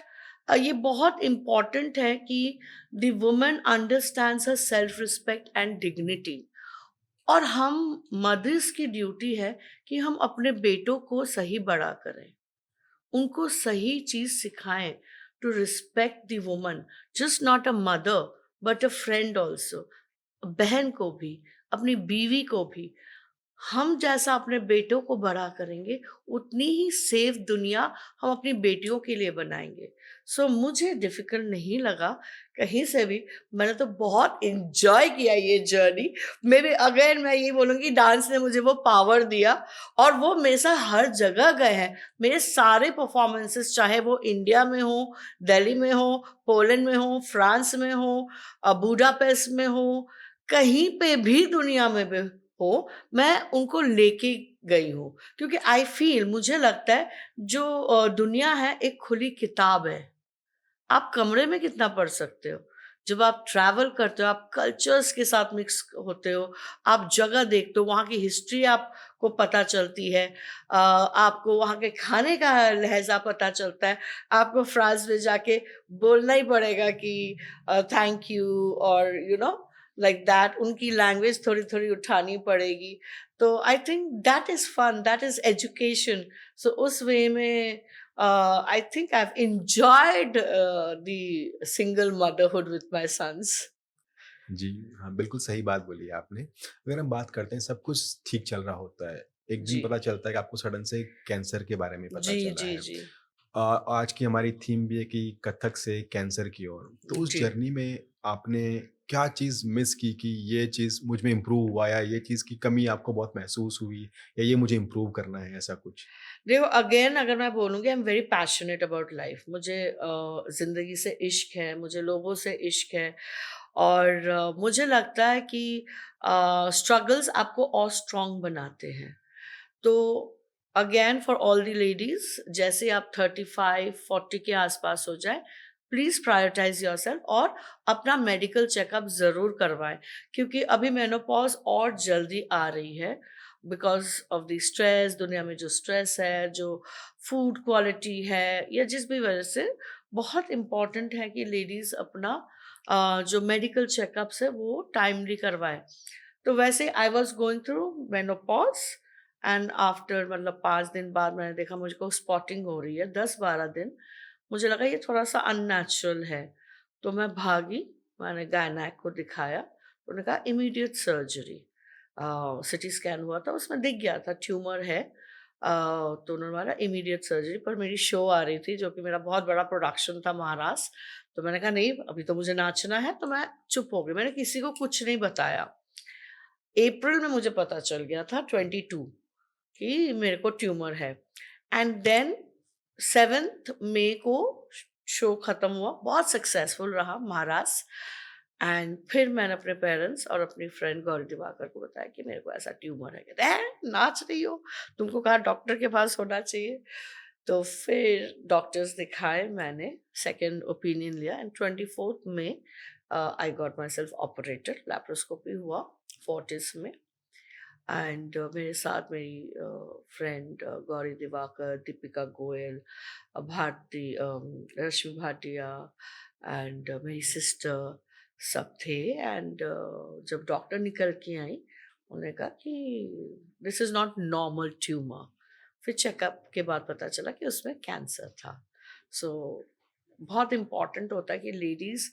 ये बहुत इम्पोर्टेंट है कि the woman understands her self respect and dignity. और हम मदर्स की ड्यूटी है कि हम अपने बेटों को सही बड़ा करें, उनको सही चीज़ सिखाएँ, to respect the woman, just not a mother but a friend also. बहन को भी, अपनी बीवी को भी हम जैसा अपने बेटों को बड़ा करेंगे, उतनी ही सेफ दुनिया हम अपनी बेटियों के लिए बनाएँगे। सो मुझे डिफ़िकल्ट नहीं लगा कहीं से भी। मैंने तो बहुत एन्जॉय किया ये जर्नी। मेबी अगेन मैं यही बोलूँगी, डांस ने मुझे वो पावर दिया और वो मेरे साथ हर जगह गए हैं। मेरे सारे परफ़ॉर्मेंसेस, चाहे वो इंडिया में हो, दिल्ली में हो, पोलैंड में हो, फ्रांस में हो, बुडापेस्ट में हो, कहीं पे भी दुनिया में भी हो, मैं उनको लेके गई हूँ। क्योंकि आई फ़ील, मुझे लगता है जो दुनिया है एक खुली किताब है। आप कमरे में कितना पढ़ सकते हो? जब आप ट्रैवल करते हो, आप कल्चर्स के साथ मिक्स होते हो, आप जगह देखते हो, वहाँ की हिस्ट्री आपको पता चलती है। आपको वहाँ के खाने का लहज़ा पता चलता है। आपको फ्रांस में जाके बोलना ही पड़ेगा कि थैंक यू और लाइक दैट, उनकी लैंग्वेज थोड़ी-थोड़ी उठानी पड़ेगी। तो I think that is fun, that is education. So उस वे में I think I've enjoyed the single motherhood with my sons. जी, हाँ, बिल्कुल सही बात बोली है आपने। अगर हम बात करते हैं सब कुछ ठीक चल रहा होता है, एक दिन जी, पता चलता है कि आपको सडन से कैंसर के बारे में पता जी, चला जी, है। जी, आज की हमारी थीम भी है कि कथक से कैंसर की ओर। तो उस जी। जर्नी में आपने क्या चीज़ मिस की कि ये चीज़ मुझ में इम्प्रूव हुआ या ये चीज़ की कमी आपको बहुत महसूस हुई या ये मुझे इम्प्रूव करना है, ऐसा कुछ? देखो, अगेन अगर मैं बोलूँगी, आई am very passionate about life. मुझे ज़िंदगी से इश्क है, मुझे लोगों से इश्क है और मुझे लगता है कि स्ट्रगल्स आपको और स्ट्रॉन्ग बनाते हैं। तो again for all the ladies, जैसे आप 35-40 के आसपास हो जाए, प्लीज प्रायोरिटाइज योरसेल्फ और अपना मेडिकल चेकअप जरूर करवाएं, क्योंकि अभी मेनोपॉज और जल्दी आ रही है बिकॉज ऑफ द स्ट्रेस। दुनिया में जो स्ट्रेस है, जो फूड क्वालिटी है, या जिस भी वजह से, बहुत इम्पॉर्टेंट है कि लेडीज अपना जो मेडिकल चेकअप्स है वो टाइमली करवाएं। तो वैसे I was going through menopause and after, मतलब 5 दिन बाद मैंने देखा मुझको स्पॉटिंग हो रही है, 10-12 दिन। मुझे लगा ये थोड़ा सा अननेचुरल है, तो मैं भागी, मैंने गायनेक को दिखाया। तो उन्होंने कहा इमीडिएट सर्जरी। सिटी स्कैन हुआ था, उसमें दिख गया था ट्यूमर है। तो उन्होंने बोला इमीडिएट सर्जरी। पर मेरी शो आ रही थी, जो कि मेरा बहुत बड़ा प्रोडक्शन था महाराष्ट्र। तो मैंने कहा नहीं, अभी तो मुझे नाचना है, तो मैं चुप हो गई, मैंने किसी को कुछ नहीं बताया। अप्रैल में मुझे पता चल गया था, 22, कि मेरे को ट्यूमर है। एंड देन 7th मई को शो खत्म हुआ, बहुत सक्सेसफुल रहा महाराष्ट्र। एंड फिर मैंने अपने पेरेंट्स और अपनी फ्रेंड गौरी दिवाकर को बताया कि मेरे को ऐसा ट्यूमर है। कहते हैं नाच रही हो, तुमको कहा डॉक्टर के पास होना चाहिए। तो फिर डॉक्टर्स दिखाए मैंने, सेकेंड ओपिनियन लिया एंड 24th में I got myself operated, laparoscopy हुआ फोर्टिस में। एंड मेरे साथ मेरी फ्रेंड गौरी दिवाकर, दीपिका गोयल, भारती, रश्मि भाटिया एंड मेरी सिस्टर, सब थे। एंड जब डॉक्टर निकल के आई, उन्होंने कहा कि this is not normal tumour. फिर चेकअप के बाद पता चला कि उसमें कैंसर था। सो बहुत इम्पॉर्टेंट होता है कि लेडीज़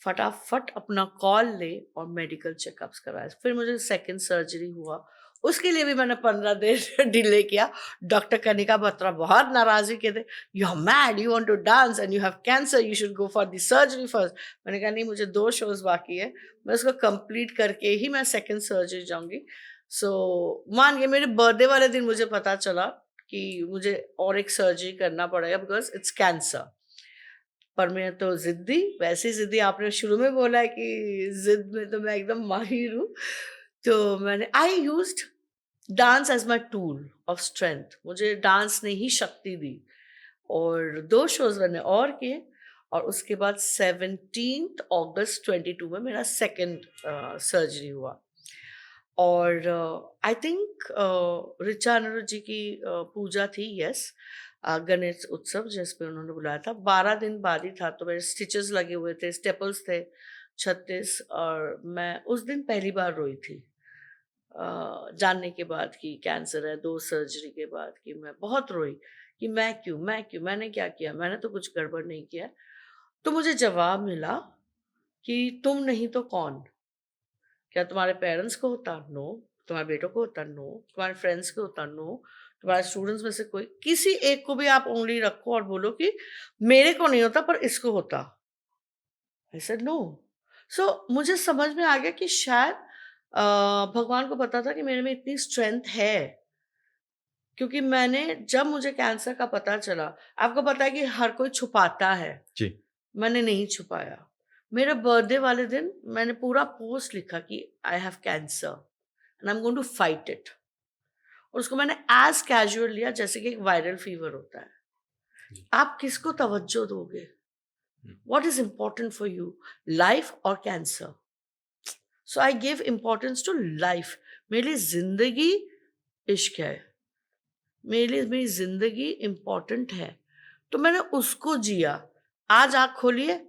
फटाफट अपना कॉल ले और मेडिकल चेकअप्स कराए। फिर मुझे सेकंड सर्जरी हुआ, उसके लिए भी मैंने 15 दिन डिले किया। डॉक्टर कनिका बत्रा बहुत नाराज हुई, कहते you are mad, you want to dance and you have cancer, you should go for the surgery first. मैंने कहा नहीं, मुझे 2 शोज बाकी है, मैं उसको कंप्लीट करके ही मैं सेकंड सर्जरी जाऊंगी। सो मान के मेरे बर्थडे वाले दिन मुझे पता चला कि मुझे और एक सर्जरी करना पड़ेगा बिकॉज इट्स कैंसर। पर मैं तो जिद्दी, वैसी जिद्दी, आपने शुरू में बोला है कि जिद में तो मैं एकदम माहिर हूँ। तो मैंने I used dance as my tool of strength. मुझे डांस ने ही शक्ति दी, और 2 शोज मैंने और किए, और उसके बाद 17 अगस्त 22 में मेरा सेकंड सर्जरी हुआ। और आई थिंक ऋचा अनिरुद्ध जी की पूजा थी, यस, गणेश उत्सव जिसपे उन्होंने बुलाया था, 12 दिन बाद ही था। तो मेरे स्टिचेस लगे हुए थे, स्टेपल्स थे 36, और मैं उस दिन पहली बार रोई थी जानने के बाद कि कैंसर है, 2 सर्जरी के बाद, कि मैं बहुत रोई कि मैं क्यों, मैंने क्या किया, मैंने तो कुछ गड़बड़ नहीं किया। तो मुझे जवाब मिला कि तुम नहीं तो कौन? क्या तुम्हारे पेरेंट्स को होता? नो। तुम्हारे बेटों को होता? नो। तुम्हारे फ्रेंड्स को होता? नो। तुम्हारे स्टूडेंट्स में से कोई, किसी एक को भी आप उंगली रखो और बोलो कि मेरे को नहीं होता पर इसको होता। I said no. सो मुझे समझ में आ गया कि शायद भगवान को पता था कि मेरे में इतनी स्ट्रेंथ है, क्योंकि मैंने, जब मुझे कैंसर का पता चला, आपको पता है कि हर कोई छुपाता है, जी। मैंने नहीं छुपाया। मेरे बर्थडे वाले दिन मैंने पूरा पोस्ट लिखा कि I have cancer and I am going to fight it. और उसको मैंने एज कैजुअल लिया जैसे कि एक वायरल फीवर होता है। जी। आप किसको तवज्जो दोगे? Hmm. What is important for you, life और cancer? So I give importance to life. मेरे लिए जिंदगी इश्क है, मेरे लिए मेरी जिंदगी इंपॉर्टेंट है, तो मैंने उसको जिया। आज आँख खोलिए,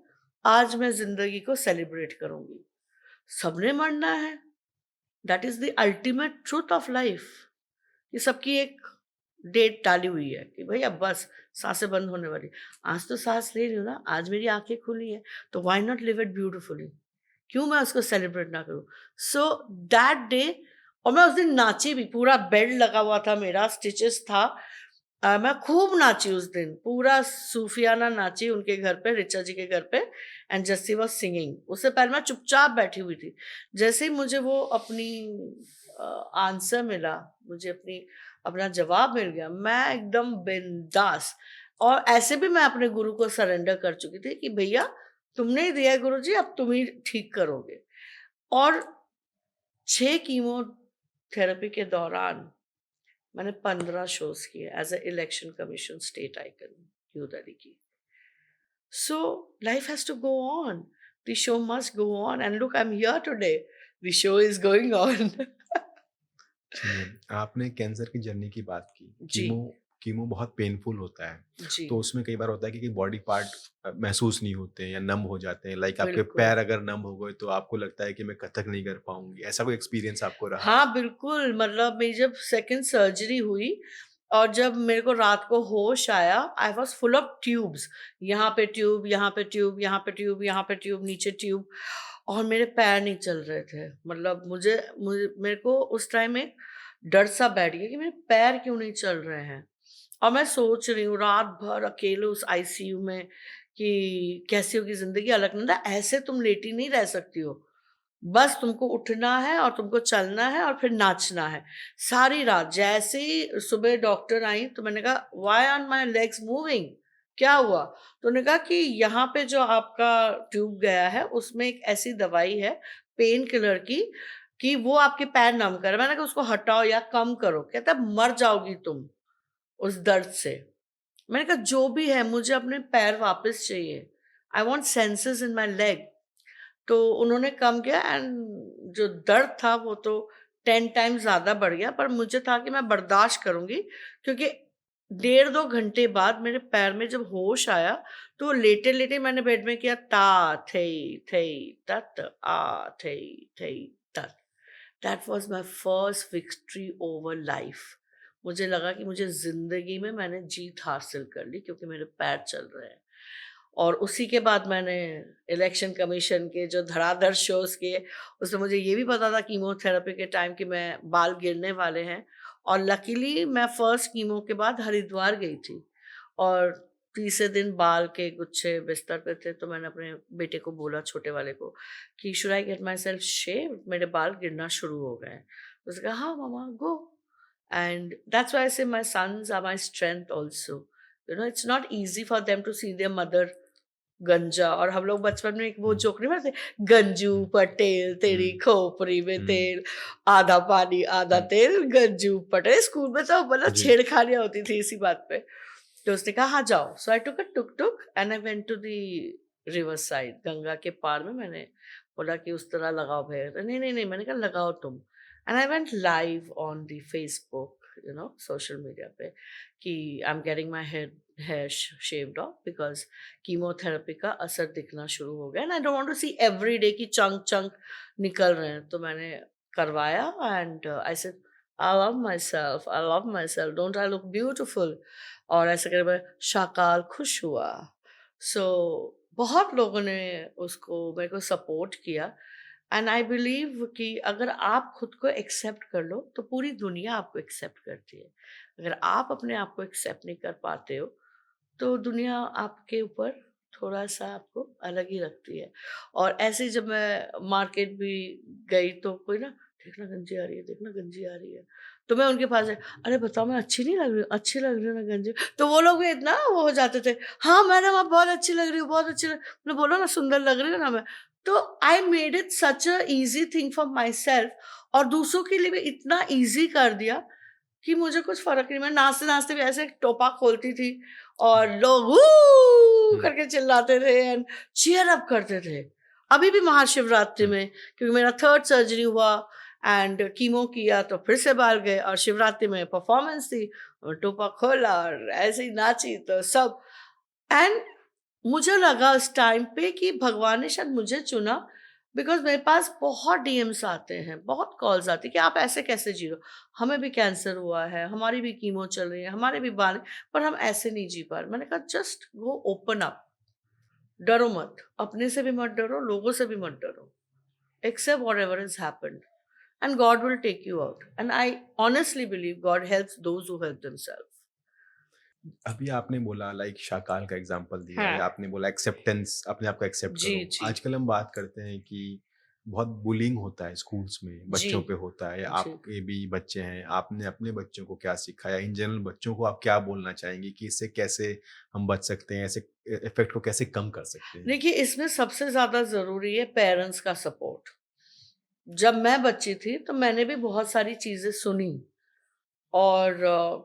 आज मैं जिंदगी को सेलिब्रेट करूंगी। सबने मरना है, that is the ultimate truth of life. ये सबकी एक डेट डाली हुई है कि भाई अब बस सांसें बंद होने वाली। आज तो सांस ले रही हूँ ना, आज मेरी आंखें खुली है, तो why not live it beautifully? क्यों मैं उसको सेलिब्रेट ना करूं? सो दैट डे, और मैं उस दिन नाची भी, पूरा बेल्ट लगा हुआ था मेरा, स्टिचेस था, मैं खूब नाची उस दिन, पूरा सूफियाना नाची उनके घर पे, ऋचा जी के घर पे, एंड जस्सी वॉज सिंगिंग। उससे पहले मैं चुपचाप बैठी हुई थी। जैसे ही मुझे वो अपनी आंसर मिला, मुझे अपना जवाब मिल गया, मैं एकदम बिंदास। और ऐसे भी मैं अपने गुरु को सरेंडर कर चुकी थी कि भैया तुमने ही दिया है गुरु जी, अब तुम ही ठीक करोगे। और 6 कीमोथेरेपी के दौरान मैंने 15 शोज किए as a election commission state icon new Delhi की। So life has to go on, the show must go on, and look I am here today, the show is going on. चलिए, आपने cancer की journey की बात की। जी, chemo बहुत painful होता है, जी, तो उसमें कई बार होता है कि बॉडी पार्ट महसूस नहीं होते हैं या नम हो जाते हैं। लाइक आपके बिल्कुल। पैर अगर नम हो गए तो आपको लगता है कि मैं कथक नहीं कर पाऊंगी। ऐसा कोई एक्सपीरियंस आपको रहा? हाँ, बिल्कुल, मतलब मेरी जब सेकंड सर्जरी हुई और जब मेरे को रात को होश आया, I was full of tubes. यहाँ पे ट्यूब, यहाँ पे ट्यूब, यहाँ पे ट्यूब, यहाँ पे ट्यूब, नीचे ट्यूब, और मेरे पैर नहीं चल रहे थे। मतलब मुझे मुझे मेरे को उस टाइम एक डर-सा बैठ गया कि मेरे पैर क्यों नहीं चल रहे हैं। और मैं सोच रही हूँ रात भर अकेले उस आईसीयू में कि कैसी होगी ज़िंदगी। अलकनंदा, ऐसे तुम लेटी नहीं रह सकती हो। बस तुमको उठना है और तुमको चलना है और फिर नाचना है सारी रात। जैसे ही सुबह डॉक्टर आई तो मैंने कहा why are my legs moving, क्या हुआ? तो उन्होंने कहा कि यहाँ पे जो आपका ट्यूब गया है उसमें एक ऐसी दवाई है पेन किलर की कि वो आपके पैर नम करे। मैंने कहा उसको हटाओ या कम करो। कहता मर जाओगी तुम उस दर्द से। मैंने कहा जो भी है, मुझे अपने पैर वापस चाहिए, I want senses in my leg. तो उन्होंने कम किया एंड जो दर्द था वो तो 10 टाइम्स ज़्यादा बढ़ गया, पर मुझे था कि मैं बर्दाश्त करूँगी, क्योंकि 1.5-2 घंटे बाद मेरे पैर में जब होश आया तो लेटे-लेटे मैंने बेड में किया ता थई थई तत आ थई थई तत। That was my first victory over life. मुझे लगा कि मुझे ज़िंदगी में मैंने जीत हासिल कर ली क्योंकि मेरे पैर चल रहे हैं। और उसी के बाद मैंने इलेक्शन कमीशन के जो धड़ाधड़ शोज़ किए, उसमें मुझे ये भी पता था कीमोथेरेपी के टाइम कि मैं बाल गिरने वाले हैं, और लकीली मैं फर्स्ट कीमो के बाद हरिद्वार गई थी, और तीसरे दिन बाल के गुच्छे बिस्तर पे थे, तो मैंने अपने बेटे को बोला, छोटे वाले को, कि should I get my self shaved, मेरे बाल गिरना शुरू हो गए हैं। तो उसने कहा हाँ mamma go, and that's why I say my sons are my strength also. You know it's not easy for them to see their mother गंजा। और हम लोग बचपन में एक वो हुँ, जोक नहीं मारते, गंजू पटेल तेरी हुँ, खोपड़ी में हुँ, तेल, आधा पानी आधा हुँ, तेल, गंजू पटेल। स्कूल में तो मतलब जी, छेड़खानियां होती थी इसी बात पे। तो उसने कहा हाँ जाओ, so I took a took took and I went to the river side, Ganga के पार में। मैंने बोला कि उस तरह लगाओ भैया, तो नहीं नहीं नहीं, मैंने कहा लगाओ तुम। And I went live on the Facebook, you know social media पे, कि I am getting my hair shaved off because chemotherapy का असर दिखना शुरू हो गया, and I don't want to see every day की चंक चंक निकल रहे हैं। तो मैंने करवाया, and I said I love myself, don't I look beautiful. और ऐसे करके मैं शाकाल खुश हुआ। सो बहुत लोगों ने उसको मेरे को सपोर्ट किया, एंड आई बिलीव कि अगर आप खुद को एक्सेप्ट कर लो तो पूरी दुनिया आपको एक्सेप्ट करती है। अगर आप अपने आप को एक्सेप्ट नहीं कर पाते हो तो दुनिया आपके ऊपर थोड़ा-सा आपको अलग ही रखती है। और ऐसे ही जब मैं मार्केट भी गई तो कोई ना, देखना गंजी आ रही है, देखना गंजी आ रही है। तो मैं उनके पास अरे बताओ मैं अच्छी नहीं लग रही हूँ? अच्छी लग रही हूँ ना गंजी? तो वो लोग भी इतना वो हो जाते थे, हाँ मैडम आप बहुत अच्छी लग रही हो, बहुत अच्छी लग। मैंने बोला ना सुंदर लग रही हूँ ना मैं। तो I made it such a easy thing for my self, और दूसरों के लिए भी इतना ईज़ी कर दिया कि मुझे कुछ फ़र्क नहीं। मैं नाचते-नाचते भी ऐसे टोपा खोलती थी और लोग वू हुँ, करके चिल्लाते थे एंड चीयर अप करते थे। अभी भी महाशिवरात्रि हुँ, में, क्योंकि मेरा 3rd सर्जरी हुआ एंड कीमो किया तो फिर से बाल गए, और शिवरात्रि में परफॉर्मेंस थी और टोपा खोला और ऐसे ही नाची तो सब। एंड मुझे लगा उस टाइम पे कि भगवान ने शायद मुझे चुना, बिकॉज़ मेरे पास बहुत डीएम्स आते हैं, बहुत कॉल्स आती हैं कि आप ऐसे कैसे जी रहे हो? हमें भी कैंसर हुआ है, हमारी भी कीमो चल रही है, हमारे भी बाल, पर हम ऐसे नहीं जी पा रहे। मैंने कहा जस्ट गो ओपन अप, डरो मत, अपने से भी मत डरो, लोगों से भी मत डरो। Accept whatever has happened and God will take you out, and I honestly believe God helps those who help themselves. अभी आपने बोला लाइक शाकाल का एग्ज़ाम्पल दिया हाँ, या आपने बोला एक्सेप्टेंस अपने आप को एक्सेप्ट जी, करो। जी, आजकल हम बात करते हैं कि बहुत बुलिंग होता है स्कूल्स में, जी, बच्चों पे होता है, जी। आपके भी बच्चे हैं, आपने अपने बच्चों को क्या सिखाया? इन जनरल बच्चों को आप क्या बोलना चाहेंगी कि इससे कैसे हम बच सकते हैं? ऐसे इफ़ेक्ट को कैसे कम कर सकते हैं? देखिए, इसमें सबसे ज़्यादा ज़रूरी है पेरेंट्स का सपोर्ट। जब मैं बच्ची थी तो मैंने भी बहुत सारी चीज़ें सुनी, और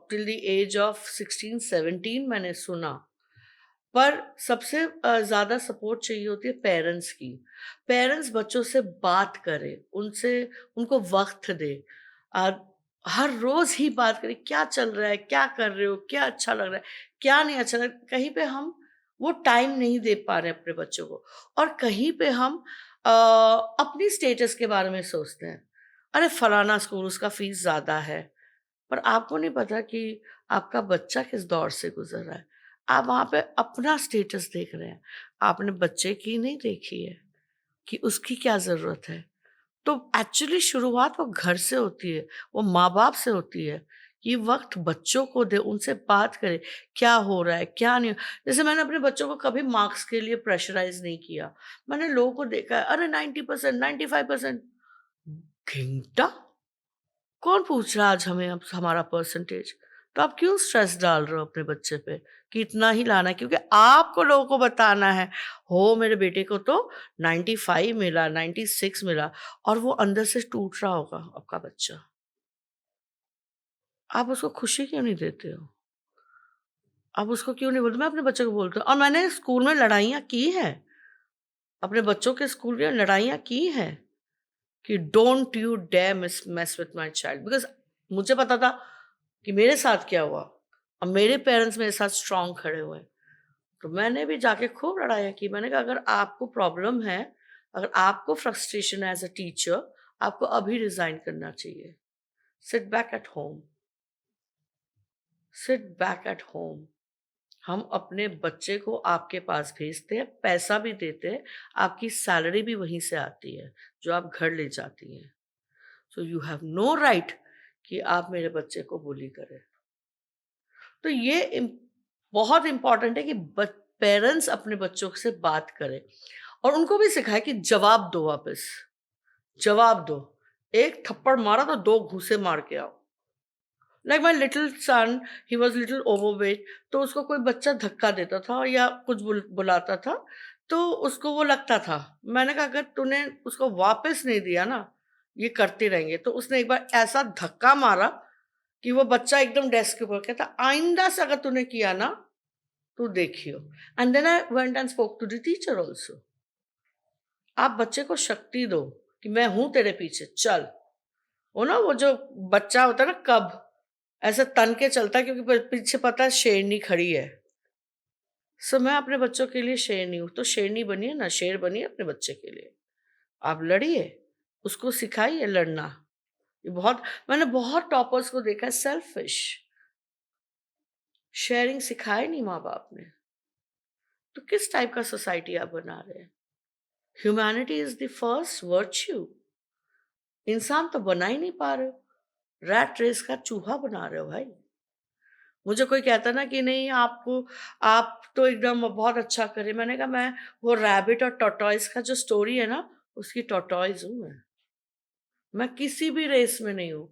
टिल द एज ऑफ 16-17 मैंने सुना। पर सबसे ज़्यादा सपोर्ट चाहिए होती है पेरेंट्स की। पेरेंट्स बच्चों से बात करें, उनसे उनको वक़्त दें। अ, हर रोज़ ही बात करें, क्या चल रहा है, क्या कर रहे हो, क्या अच्छा लग रहा है, क्या नहीं अच्छा लग, कहीं पे हम वो टाइम नहीं दे पा रहे अपने बच्चों को, और कहीं पे हम अपनी स्टेटस के बारे में सोचते हैं। अरे फलाना स्कूल उसका फ़ीस ज़्यादा है, पर आपको नहीं पता कि आपका बच्चा किस दौर से गुज़र रहा है। आप वहाँ पे अपना स्टेटस देख रहे हैं, आपने बच्चे की नहीं देखी है कि उसकी क्या ज़रूरत है। तो एक्चुअली शुरुआत वो घर से होती है, वो माँ-बाप से होती है, कि वक़्त बच्चों को दें, उनसे बात करें, क्या हो रहा है, क्या नहीं। जैसे मैंने अपने बच्चों को कभी मार्क्स के लिए प्रेशराइज़ नहीं किया। मैंने लोगों को देखा है, अरे 90%, 95%, घंटा! कौन पूछ रहा है आज हमें अब हमारा परसेंटेज? तो आप क्यों स्ट्रेस डाल रहे हो अपने बच्चे पे कि इतना ही लाना है? क्योंकि आपको लोगों को बताना है, हो मेरे बेटे को तो 95 मिला, 96 मिला, और वो अंदर से टूट रहा होगा आपका बच्चा। आप उसको खुशी क्यों नहीं देते हो? आप उसको क्यों नहीं बोलते? मैं अपने बच्चे को बोलती हूँ, और मैंने स्कूल में लड़ाइयाँ की हैं, अपने बच्चों के स्कूल में लड़ाइयाँ की हैं। कि don't you dare mess with my child, because मुझे पता था कि मेरे साथ क्या हुआ, और मेरे पेरेंट्स मेरे साथ स्ट्रॉन्ग खड़े हुए। तो मैंने भी जाके खूब लड़ाइयाँ की। मैंने कहा अगर आपको प्रॉब्लम है, अगर आपको फ्रस्ट्रेशन है एज़ अ टीचर, आपको अभी रिज़ाइन करना चाहिए। Sit back at home, sit back at home. हम अपने बच्चे को आपके पास भेजते हैं, पैसा भी देते हैं, आपकी सैलरी भी वहीं से आती है, जो आप घर ले जाती हैं। So you have no right कि आप मेरे बच्चे को बुली करें। तो ये बहुत इंपॉर्टेंट है कि पेरेंट्स अपने बच्चों से बात करें और उनको भी सिखाए कि जवाब दो वापस, जवाब दो। एक थप्पड़ मारा तो दो घूंसे मार के आओ। Like my little son, he was little overweight, तो उसको कोई बच्चा धक्का देता था या कुछ बुलाता था, तो उसको वो लगता था। मैंने कहा अगर तूने उसको वापस नहीं दिया ना, ये करते रहेंगे। तो उसने एक बार ऐसा धक्का मारा कि वो बच्चा एकदम डेस्क के ऊपर, कहता आइंदा से अगर तूने किया ना, तू देखियो। And then I went and spoke to the teacher also. आप बच्चे को शक्ति दो कि मैं हूं तेरे पीछे, चल। वो ना, वो जो बच्चा होता है ना, कब ऐसे तन के चलता है, क्योंकि पीछे पता है शेरनी खड़ी है। सो मैं अपने बच्चों के लिए शेरनी हूँ, तो शेरनी बनिए ना, शेर बनिए अपने बच्चे के लिए। आप लड़िए, उसको सिखाइए लड़ना। ये बहुत, मैंने बहुत टॉपर्स को देखा है सेल्फिश, शेयरिंग सिखाए नहीं माँ बाप ने। तो किस टाइप का सोसाइटी आप बना रहे हैं? Humanity is the first virtue. इंसान तो बना ही नहीं पा रहे हो, रैट रेस का चूहा बना रहे हो भाई। मुझे कोई कहता ना कि नहीं आपको, आप तो एकदम बहुत अच्छा करे, मैंने कहा मैं वो रैबिट और टॉर्टॉइस का जो स्टोरी है ना, उसकी टॉर्टॉइस हूँ मैं किसी भी रेस में नहीं हूँ।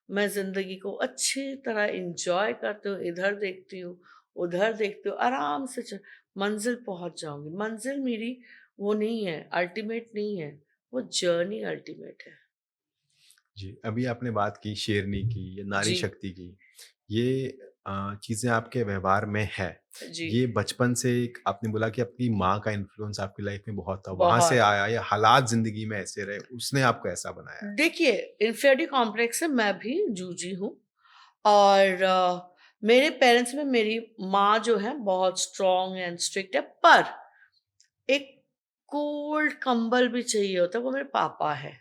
मैं जिंदगी को अच्छी तरह इंजॉय करती हूँ, इधर देखती हूँ, उधर देखती हूँ, आराम से मंजिल पहुंच जाऊंगी। मंजिल मेरी वो नहीं है, अल्टीमेट नहीं है, वो जर्नी अल्टीमेट है। जी, अभी आपने बात की शेरनी की या नारी जी। शक्ति की, ये चीज़ें आपके व्यवहार में है। जी। ये बचपन से एक आपने बोला कि आपकी माँ का इन्फ्लुएंस आपकी लाइफ में बहुत था, वहाँ से बहुत। आया या हालात ज़िंदगी में ऐसे रहे, उसने आपको ऐसा बनाया? देखिए, इन्फीरियरिटी कॉम्प्लेक्स से मैं भी जूझी हूँ और मेरे पेरेंट्स में मेरी माँ जो है बहुत स्ट्रॉन्ग एंड स्ट्रिक्ट है, पर एक कोल्ड कंबल भी चाहिए होता है, वो मेरे पापा है।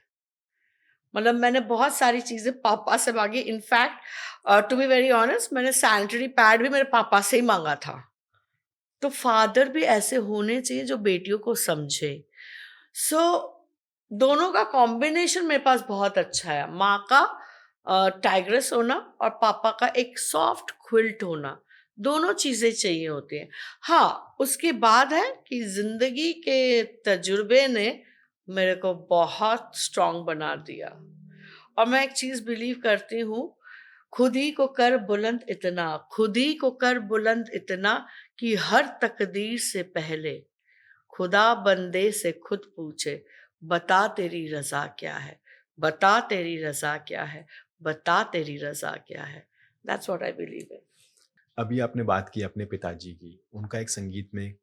मतलब मैंने बहुत सारी चीजें पापा से मांगी। In fact to be very honest, मैंने सैनिटरी पैड भी मेरे पापा से ही मांगा था। तो फादर भी ऐसे होने चाहिए जो बेटियों को समझे। सो दोनों का कॉम्बिनेशन मेरे पास बहुत अच्छा है। माँ का टाइग्रेस होना और पापा का एक सॉफ्ट क्विल्ट होना, दोनों चीजें चाहिए होती हैं। हाँ, उसके बाद है कि जिंदगी के तजुर्बे ने मेरे को बहुत स्ट्रांग बना दिया। और मैं एक चीज बिलीव करती हूँ, खुद ही को कर बुलंद इतना, खुद ही को कर बुलंद इतना कि हर तकदीर से पहले खुदा बंदे से खुद पूछे, बता तेरी रजा क्या है, बता तेरी रजा क्या है, बता तेरी रजा क्या है। That's what I believe in. अभी आपने बात की अपने पिताजी की, उनका एक संगीत में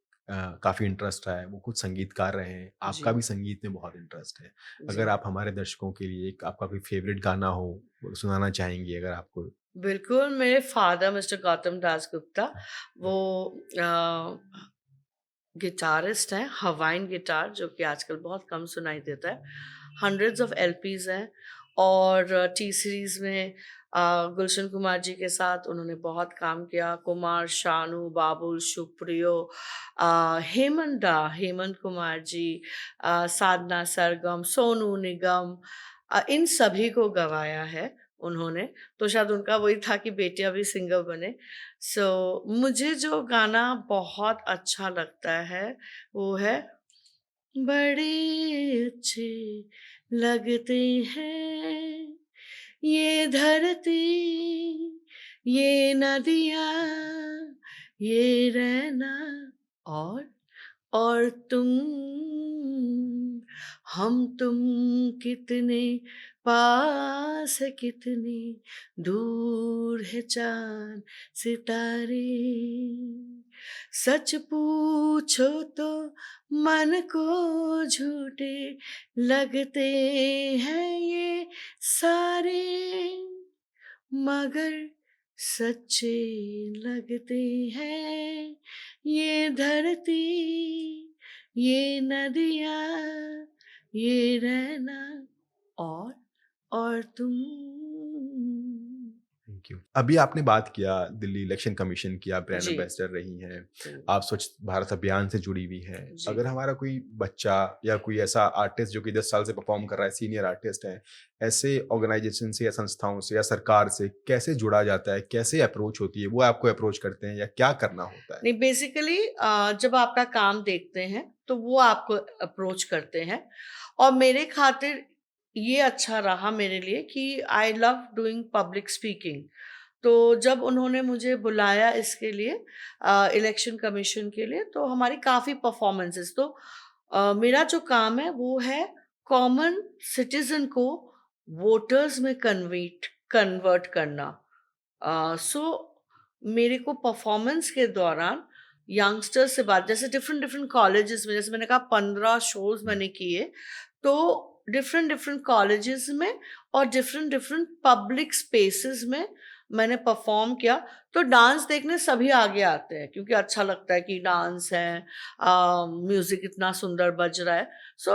काफ़ी इंटरेस्ट रहा है, वो खुद संगीतकार रहे हैं, जी। आपका भी संगीत में बहुत इंटरेस्ट है। जी अगर आप हमारे दर्शकों के लिए एक आपका कोई फ़ेवरेट गाना हो, वो सुनाना चाहेंगी अगर आपको? बिल्कुल, मेरे फादर मिस्टर गौतम दास गुप्ता, वो गिटारिस्ट हैं, हवाइन गिटार, जो कि आजकल बहुत कम सुनाई देता है। हंड्रेड्स ऑफ एलपीज़ हैं और टी सीरीज़ में गुलशन कुमार जी के साथ उन्होंने बहुत काम किया। कुमार शानू, बाबुल सुप्रियो, हेमंत कुमार जी, साधना सरगम, सोनू निगम, इन सभी को गवाया है उन्होंने। तो शायद उनका वही था कि बेटियां भी सिंगर बने। सो मुझे जो गाना बहुत अच्छा लगता है वो है, बड़े अच्छे लगते हैं ये धरती, ये नदियाँ, ये रहना, और और तुम, हम तुम कितने पास है, कितने दूर है चांद सितारे। सच पूछो तो मन को झूठे लगते हैं ये सारे, मगर सच्चे लगते हैं ये धरती, ये नदियाँ, ये रहना, और तुम। Thank you. अभी आपने बात किया दिल्ली इलेक्शन कमीशन की, आप ब्रांड जी। एम्बेसडर रही हैं, जी। आप स्वच्छ भारत अभियान से जुड़ी हुई हैं। जी। अगर हमारा कोई बच्चा या कोई ऐसा आर्टिस्ट जो कि 10 साल से परफॉर्म कर रहा है, सीनियर आर्टिस्ट है, ऐसे ऑर्गेनाइजेशन से या संस्थाओं से या सरकार से कैसे जुड़ा जाता है? कैसे अप्रोच होती है? वो आपको अप्रोच करते हैं या क्या करना होता है? नहीं, बेसिकली जब आपका काम देखते हैं तो वो आपको अप्रोच करते हैं, और मेरे खातिर ये अच्छा रहा मेरे लिए कि I love doing public speaking. तो जब उन्होंने मुझे बुलाया इसके लिए, इलेक्शन कमीशन के लिए, तो हमारी काफ़ी परफॉर्मेंसेस, तो मेरा जो काम है वो है कॉमन सिटीजन को वोटर्स में कन्वर्ट करना। सो मेरे को परफॉर्मेंस के दौरान यंगस्टर्स से बात, जैसे डिफरेंट डिफरेंट कॉलेजेस में, जैसे मैंने कहा 15 शोज मैंने किए, तो डिफरेंट डिफरेंट कॉलेजेस में और डिफरेंट डिफरेंट पब्लिक स्पेसेस में मैंने परफॉर्म किया। तो डांस देखने सभी आगे आते हैं क्योंकि अच्छा लगता है कि डांस है, म्यूजिक इतना सुंदर बज रहा है, सो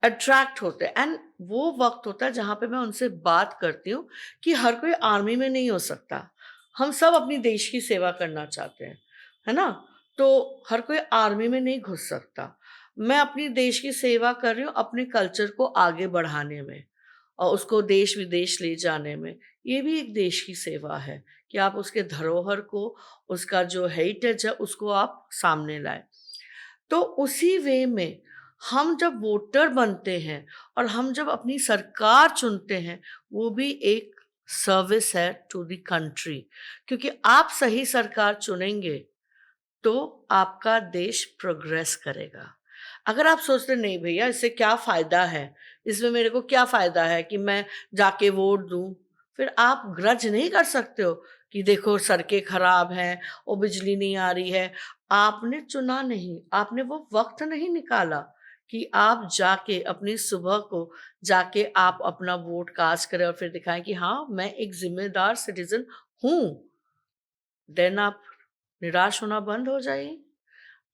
अट्रैक्ट होते हैं। एंड वो वक्त होता है जहाँ पे मैं उनसे बात करती हूँ कि हर कोई आर्मी में नहीं हो सकता, हम सब अपनी देश की सेवा करना चाहते हैं, है ना? तो हर कोई आर्मी में नहीं घुस सकता। मैं अपनी देश की सेवा कर रही हूँ अपने कल्चर को आगे बढ़ाने में और उसको देश विदेश ले जाने में। ये भी एक देश की सेवा है कि आप उसके धरोहर को, उसका जो हेरिटेज है, उसको आप सामने लाए। तो उसी वे में हम जब वोटर बनते हैं और हम जब अपनी सरकार चुनते हैं, वो भी एक सर्विस है टू द कंट्री, क्योंकि आप सही सरकार चुनेंगे तो आपका देश प्रोग्रेस करेगा। अगर आप सोचते नहीं भैया इससे क्या फायदा है, इसमें मेरे को क्या फायदा है कि मैं जाके वोट दूं, फिर आप ग्रज नहीं कर सकते हो कि देखो सड़कें खराब हैं, वो बिजली नहीं आ रही है। आपने चुना नहीं, आपने वो वक्त नहीं निकाला कि आप जाके अपनी सुबह को जाके आप अपना वोट कास्ट करें और फिर दिखाएं कि हाँ मैं एक जिम्मेदार सिटीजन हूं। देन आप निराश होना बंद हो जाइए,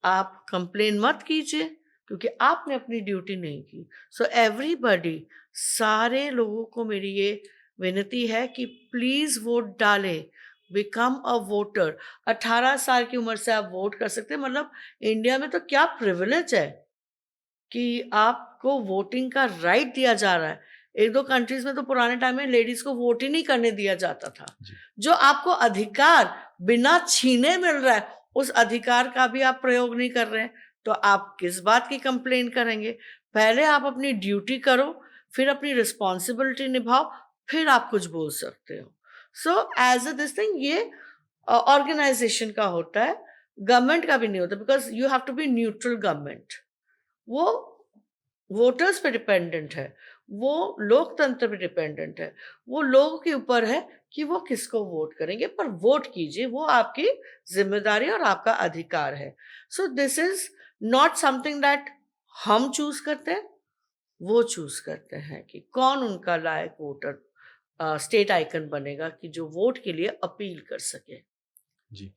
आप कंप्लेन मत कीजिए क्योंकि आपने अपनी ड्यूटी नहीं की। सो एवरीबॉडी, सारे लोगों को मेरी ये विनती है कि प्लीज वोट डालें, बिकम अ वोटर। 18 साल की उम्र से आप वोट कर सकते हैं, मतलब इंडिया में तो क्या प्रिविलेज है कि आपको वोटिंग का राइट दिया जा रहा है। एक दो कंट्रीज में तो पुराने टाइम में लेडीज को वोट ही नहीं करने दिया जाता था। जी। जो आपको अधिकार बिना छीने मिल रहा है, उस अधिकार का भी आप प्रयोग नहीं कर रहे हैं, तो आप किस बात की कंप्लेन करेंगे? पहले आप अपनी ड्यूटी करो, फिर अपनी रिस्पॉन्सिबिलिटी निभाओ, फिर आप कुछ बोल सकते हो। So as a this thing, ये ऑर्गेनाइजेशन का होता है, गवर्नमेंट का भी नहीं होता, because you have to be neutral government. वो वोटर्स पे डिपेंडेंट है, वो लोकतंत्र पे डिपेंडेंट है, वो लोगों के ऊपर है कि वो किसको वोट करेंगे, पर वोट कीजिए, वो आपकी जिम्मेदारी और आपका अधिकार है। So this is not something that हम चूज करते हैं, वो चूज करते हैं कि कौन उनका लायक वोटर स्टेट आइकन बनेगा कि जो वोट के लिए अपील कर सके। जी।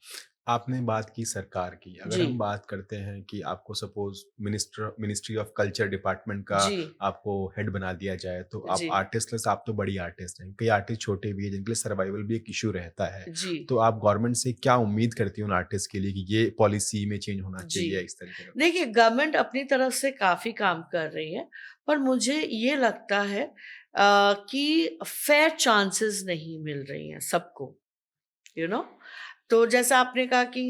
आपने बात की सरकार की, अगर जी। हम बात करते हैं कि आपको suppose ministry of culture department का जी। आपको हेड बना दिया जाए, तो आप जी। आर्टिस्ट आप तो बड़ी आर्टिस्ट हैं, कई आर्टिस्ट छोटे भी हैं जिनके लिए सर्वाइवल भी एक इश्यू रहता है। जी। तो आप गवर्नमेंट से क्या उम्मीद करती हैं उन आर्टिस्ट के लिए कि ये पॉलिसी में चेंज होना जी। चाहिए इस तरीके का कुछ? देखिए, गवर्नमेंट अपनी तरफ से काफ़ी काम कर रही है, पर मुझे ये लगता है कि फेयर चांसेस नहीं मिल रही हैं सबको, यू नो। तो जैसा आपने कहा कि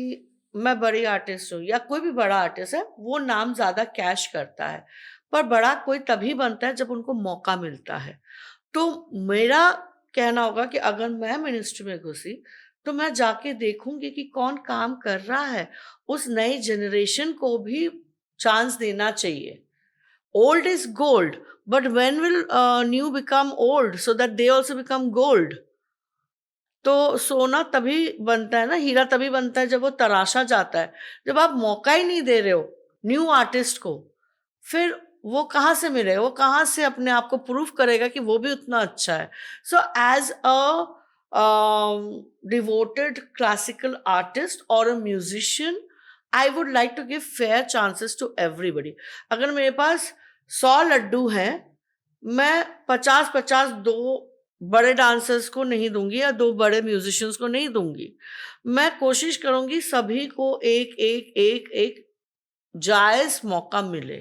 मैं बड़ी आर्टिस्ट हूँ या कोई भी बड़ा आर्टिस्ट है, वो नाम ज़्यादा कैश करता है, पर बड़ा कोई तभी बनता है जब उनको मौका मिलता है। तो मेरा कहना होगा कि अगर मैं मिनिस्ट्री में घुसी, तो मैं जाके देखूँगी कि कौन काम कर रहा है। उस नई जनरेशन को भी चांस देना चाहिए। Old is gold, but when will new become old so that they also become gold? तो सोना तभी बनता है ना, हीरा तभी बनता है जब वो तराशा जाता है। जब आप मौका ही नहीं दे रहे हो न्यू आर्टिस्ट को, फिर वो कहाँ से मिलेगा? वो कहाँ से अपने आप को प्रूव करेगा कि वो भी उतना अच्छा है? So as a devoted classical artist और a musician, I would like to give fair chances to everybody. अगर मेरे पास 100 लड्डू हैं, मैं 50-50 दो बड़े डांसर्स को नहीं दूँगी या 2 बड़े म्यूज़िशियंस को नहीं दूँगी। मैं कोशिश करूँगी सभी को एक जायज़ मौका मिले,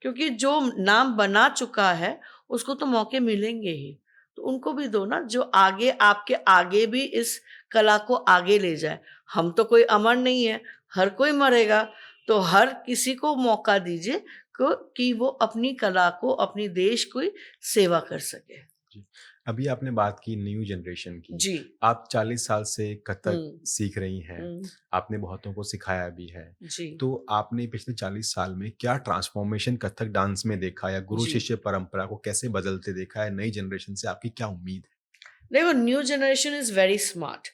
क्योंकि जो नाम बना चुका है, उसको तो मौके मिलेंगे ही। तो उनको भी दो ना, जो आगे आपके आगे भी इस कला को आगे ले जाए। हम तो कोई अमर नहीं है, हर कोई मरेगा, तो हर किसी को मौका दीजिए कि वो अपनी कला को, अपनी देश की सेवा कर सके। जी। अभी आपने बात की न्यू जनरेशन की। जी। आप 40 साल से कथक हुँ, सीख रही हैं, हुँ। आपने बहुतों को सिखाया भी है। जी, तो आपने पिछले 40 साल में क्या ट्रांसफ़ॉर्मेशन कथक डांस में देखा या गुरु जी। शिष्य परंपरा को कैसे बदलते देखा है? नई जनरेशन से आपकी क्या उम्मीद है? देखो, new generation is very smart.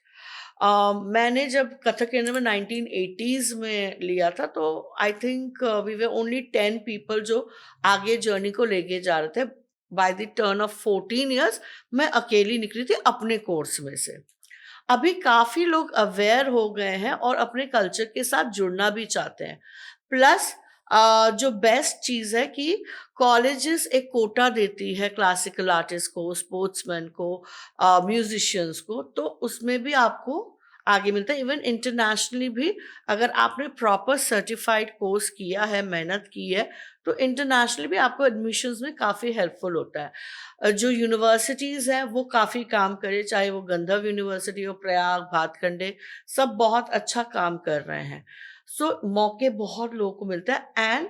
मैंने जब कथक केंद्र में 1980s में लिया था, तो I think we were only 10 people जो आगे जर्नी को लेके जा रहे थे। By the turn of 14 years मैं अकेली निकली थी अपने कोर्स में से। अभी काफ़ी लोग अवेयर हो गए हैं और अपने कल्चर के साथ जुड़ना भी चाहते हैं। प्लस जो बेस्ट चीज़ है कि कॉलेजेस एक कोटा देती है क्लासिकल आर्टिस्ट को, स्पोर्ट्समैन को, म्यूजिशियंस को, तो उसमें भी आपको आगे मिलता है। इवन इंटरनेशनली भी अगर आपने प्रॉपर सर्टिफाइड कोर्स किया है, मेहनत की है, तो इंटरनेशनली भी आपको एडमिशंस में काफ़ी हेल्पफुल होता है। जो यूनिवर्सिटीज़ हैं वो काफ़ी काम करे, चाहे वो गंधर्व यूनिवर्सिटी हो, प्रयाग, भातखंडे, सब बहुत अच्छा काम कर रहे हैं। सो मौके बहुत लोगों को मिलता है। एंड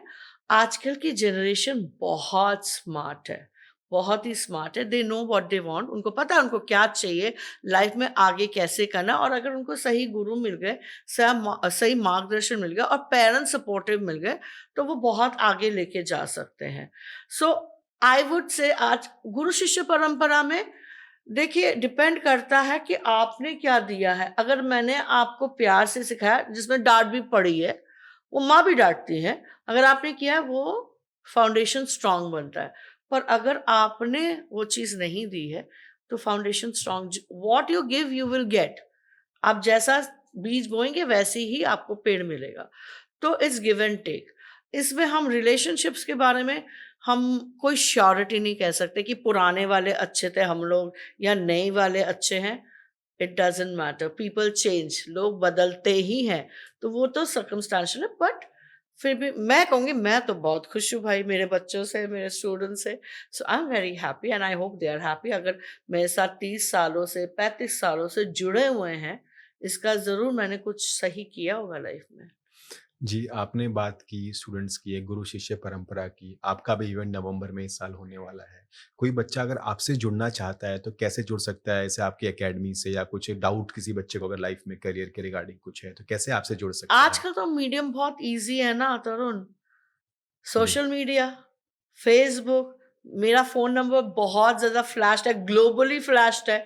आजकल की जनरेशन बहुत स्मार्ट है, बहुत ही स्मार्ट है। They know what they want, उनको पता है उनको क्या चाहिए, लाइफ में आगे कैसे करना है। और अगर उनको सही गुरु मिल गए, सही मार्गदर्शन मिल गया और पेरेंट्स सपोर्टिव मिल गए, तो वो बहुत आगे लेके जा सकते हैं। सो आई वुड से आज गुरु शिष्य परंपरा में देखिए डिपेंड करता है कि आपने क्या दिया है। अगर मैंने आपको प्यार से सिखाया, जिसमें डाँट भी पड़ी है, वो माँ भी डाँटती है। अगर आपने किया है, वो फाउंडेशन स्ट्रॉन्ग बनता है। पर अगर आपने वो चीज़ नहीं दी है, तो फाउंडेशन स्ट्रॉन्ग ज what you give you will get. आप जैसा बीज बोएँगे वैसे ही आपको पेड़ मिलेगा। तो इट्स गिव एंड टेक। इसमें हम रिलेशनशिप्स के बारे में हम कोई श्योरिटी नहीं कह सकते कि पुराने वाले अच्छे थे हम लोग या नए वाले अच्छे हैं। It doesn't matter, people change, लोग बदलते ही हैं। तो वो तो सर्कमस्टेंशियल है, बट फिर भी मैं कहूँगी मैं तो बहुत खुश हूँ भाई मेरे बच्चों से, मेरे स्टूडेंट्स से। So I am very happy and I hope they are happy. अगर मेरे साथ 30 सालों से, 35 सालों से जुड़े हुए हैं, इसका ज़रूर मैंने कुछ सही किया होगा लाइफ में। जी, आपने बात की स्टूडेंट्स की, एक गुरु शिष्य परंपरा की। आपका भी इवेंट नवंबर में इस साल होने वाला है। कोई बच्चा अगर आपसे जुड़ना चाहता है तो कैसे जुड़ सकता है? जैसे आपकी अकेडमी से या कुछ डाउट किसी बच्चे को अगर लाइफ में करियर के रिगार्डिंग कुछ है, तो कैसे आपसे जुड़ सकता है? आजकल तो मीडियम बहुत ईज़ी है ना तरुण। जी। सोशल मीडिया, फ़ेसबुक, मेरा फ़ोन नंबर बहुत ज़्यादा फ्लैश्ड है, ग्लोबली फ्लैश्ड है।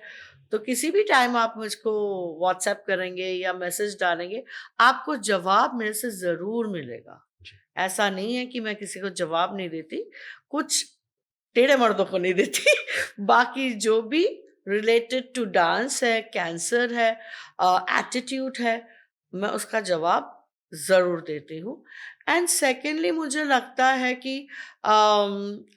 तो किसी भी टाइम आप मुझको व्हाट्सएप करेंगे या मैसेज डालेंगे, आपको जवाब मेरे से ज़रूर मिलेगा। जी। ऐसा नहीं है कि मैं किसी को जवाब नहीं देती, कुछ टेढ़े मर्दों को नहीं देती। बाकी जो भी रिलेटेड टू डांस है, कैंसर है, एटीट्यूड है, मैं उसका जवाब ज़रूर देती हूँ। एंड सेकेंडली मुझे लगता है कि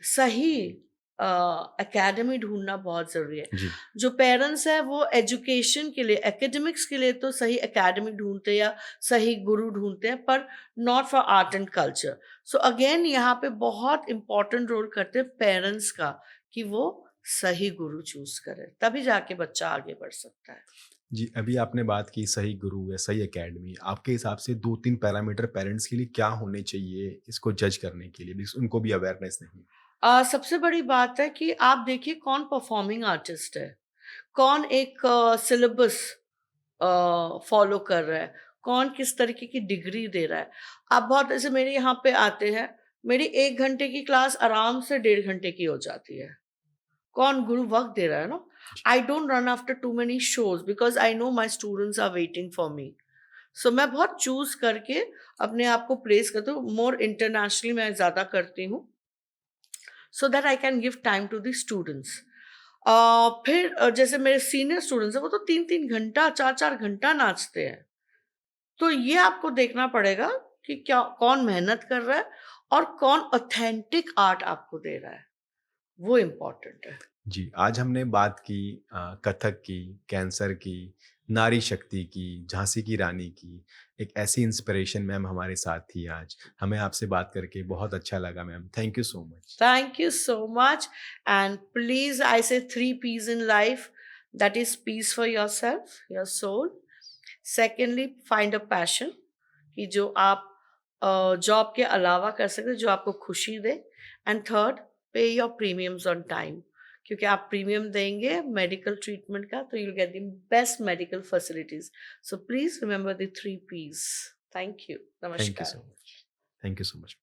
सही एकेडमी ढूँढना बहुत ज़रूरी है। जी। जो पेरेंट्स हैं वो एजुकेशन के लिए, एकेडमिक्स के लिए तो सही एकेडमी ढूँढते हैं या सही गुरु ढूँढते हैं, पर not for art and culture. So again यहाँ पे बहुत इम्पोर्टेंट रोल करते हैं पेरेंट्स का, कि वो सही गुरु चूज़ करें, तभी जाके बच्चा आगे बढ़ सकता है। जी, अभी आपने बात की सही गुरु या सही अकेडमी। आपके हिसाब से 2-3 पैरामीटर पेरेंट्स के लिए क्या होने चाहिए इसको जज करने के लिए? बिकॉज़ उनको भी अवेयरनेस नहीं है। सबसे बड़ी बात है कि आप देखिए कौन परफॉर्मिंग आर्टिस्ट है, कौन एक सिलेबस फॉलो कर रहा है, कौन किस तरीके की डिग्री दे रहा है। आप बहुत ऐसे मेरे यहाँ पे आते हैं, मेरी 1 घंटे की क्लास आराम से 1.5 घंटे की हो जाती है। कौन गुरु वक़्त दे रहा है ना? जी। I don't run after too many shows because I know my students are waiting for me. So मैं बहुत चूज़ करके अपने आप को प्लेस करती हूँ, मोर इंटरनेशनली मैं ज़्यादा करती हूँ, so that I can give time to the students. फिर जैसे मेरे सीनियर स्टूडेंट्स हैं, वो तो 3-3 घंटा, 4-4 घंटा नाचते हैं। तो ये आपको देखना पड़ेगा कि क्या कौन मेहनत कर रहा है और कौन ऑथेंटिक आर्ट आपको दे रहा है। वो इम्पोर्टेंट है। जी, आज हमने बात की कथक की, कैंसर की, नारी शक्ति की, झांसी की रानी की। एक ऐसी इंस्पिरेशन मैम हमारे साथ थी आज। हमें आपसे बात करके बहुत अच्छा लगा ma'am. Thank you so much. Thank you so much. And please, I say three P's in life. That is peace for yourself, your soul. Secondly, find a passion कि जो आप जॉब के अलावा कर सकते, जो आपको खुशी दे. And third, pay your premiums on time, क्योंकि आप प्रीमियम देंगे मेडिकल ट्रीटमेंट का तो you get the best medical facilities. So please remember the three Ps. Thank you. Thank you नमस्कार. So much. Thank you so much.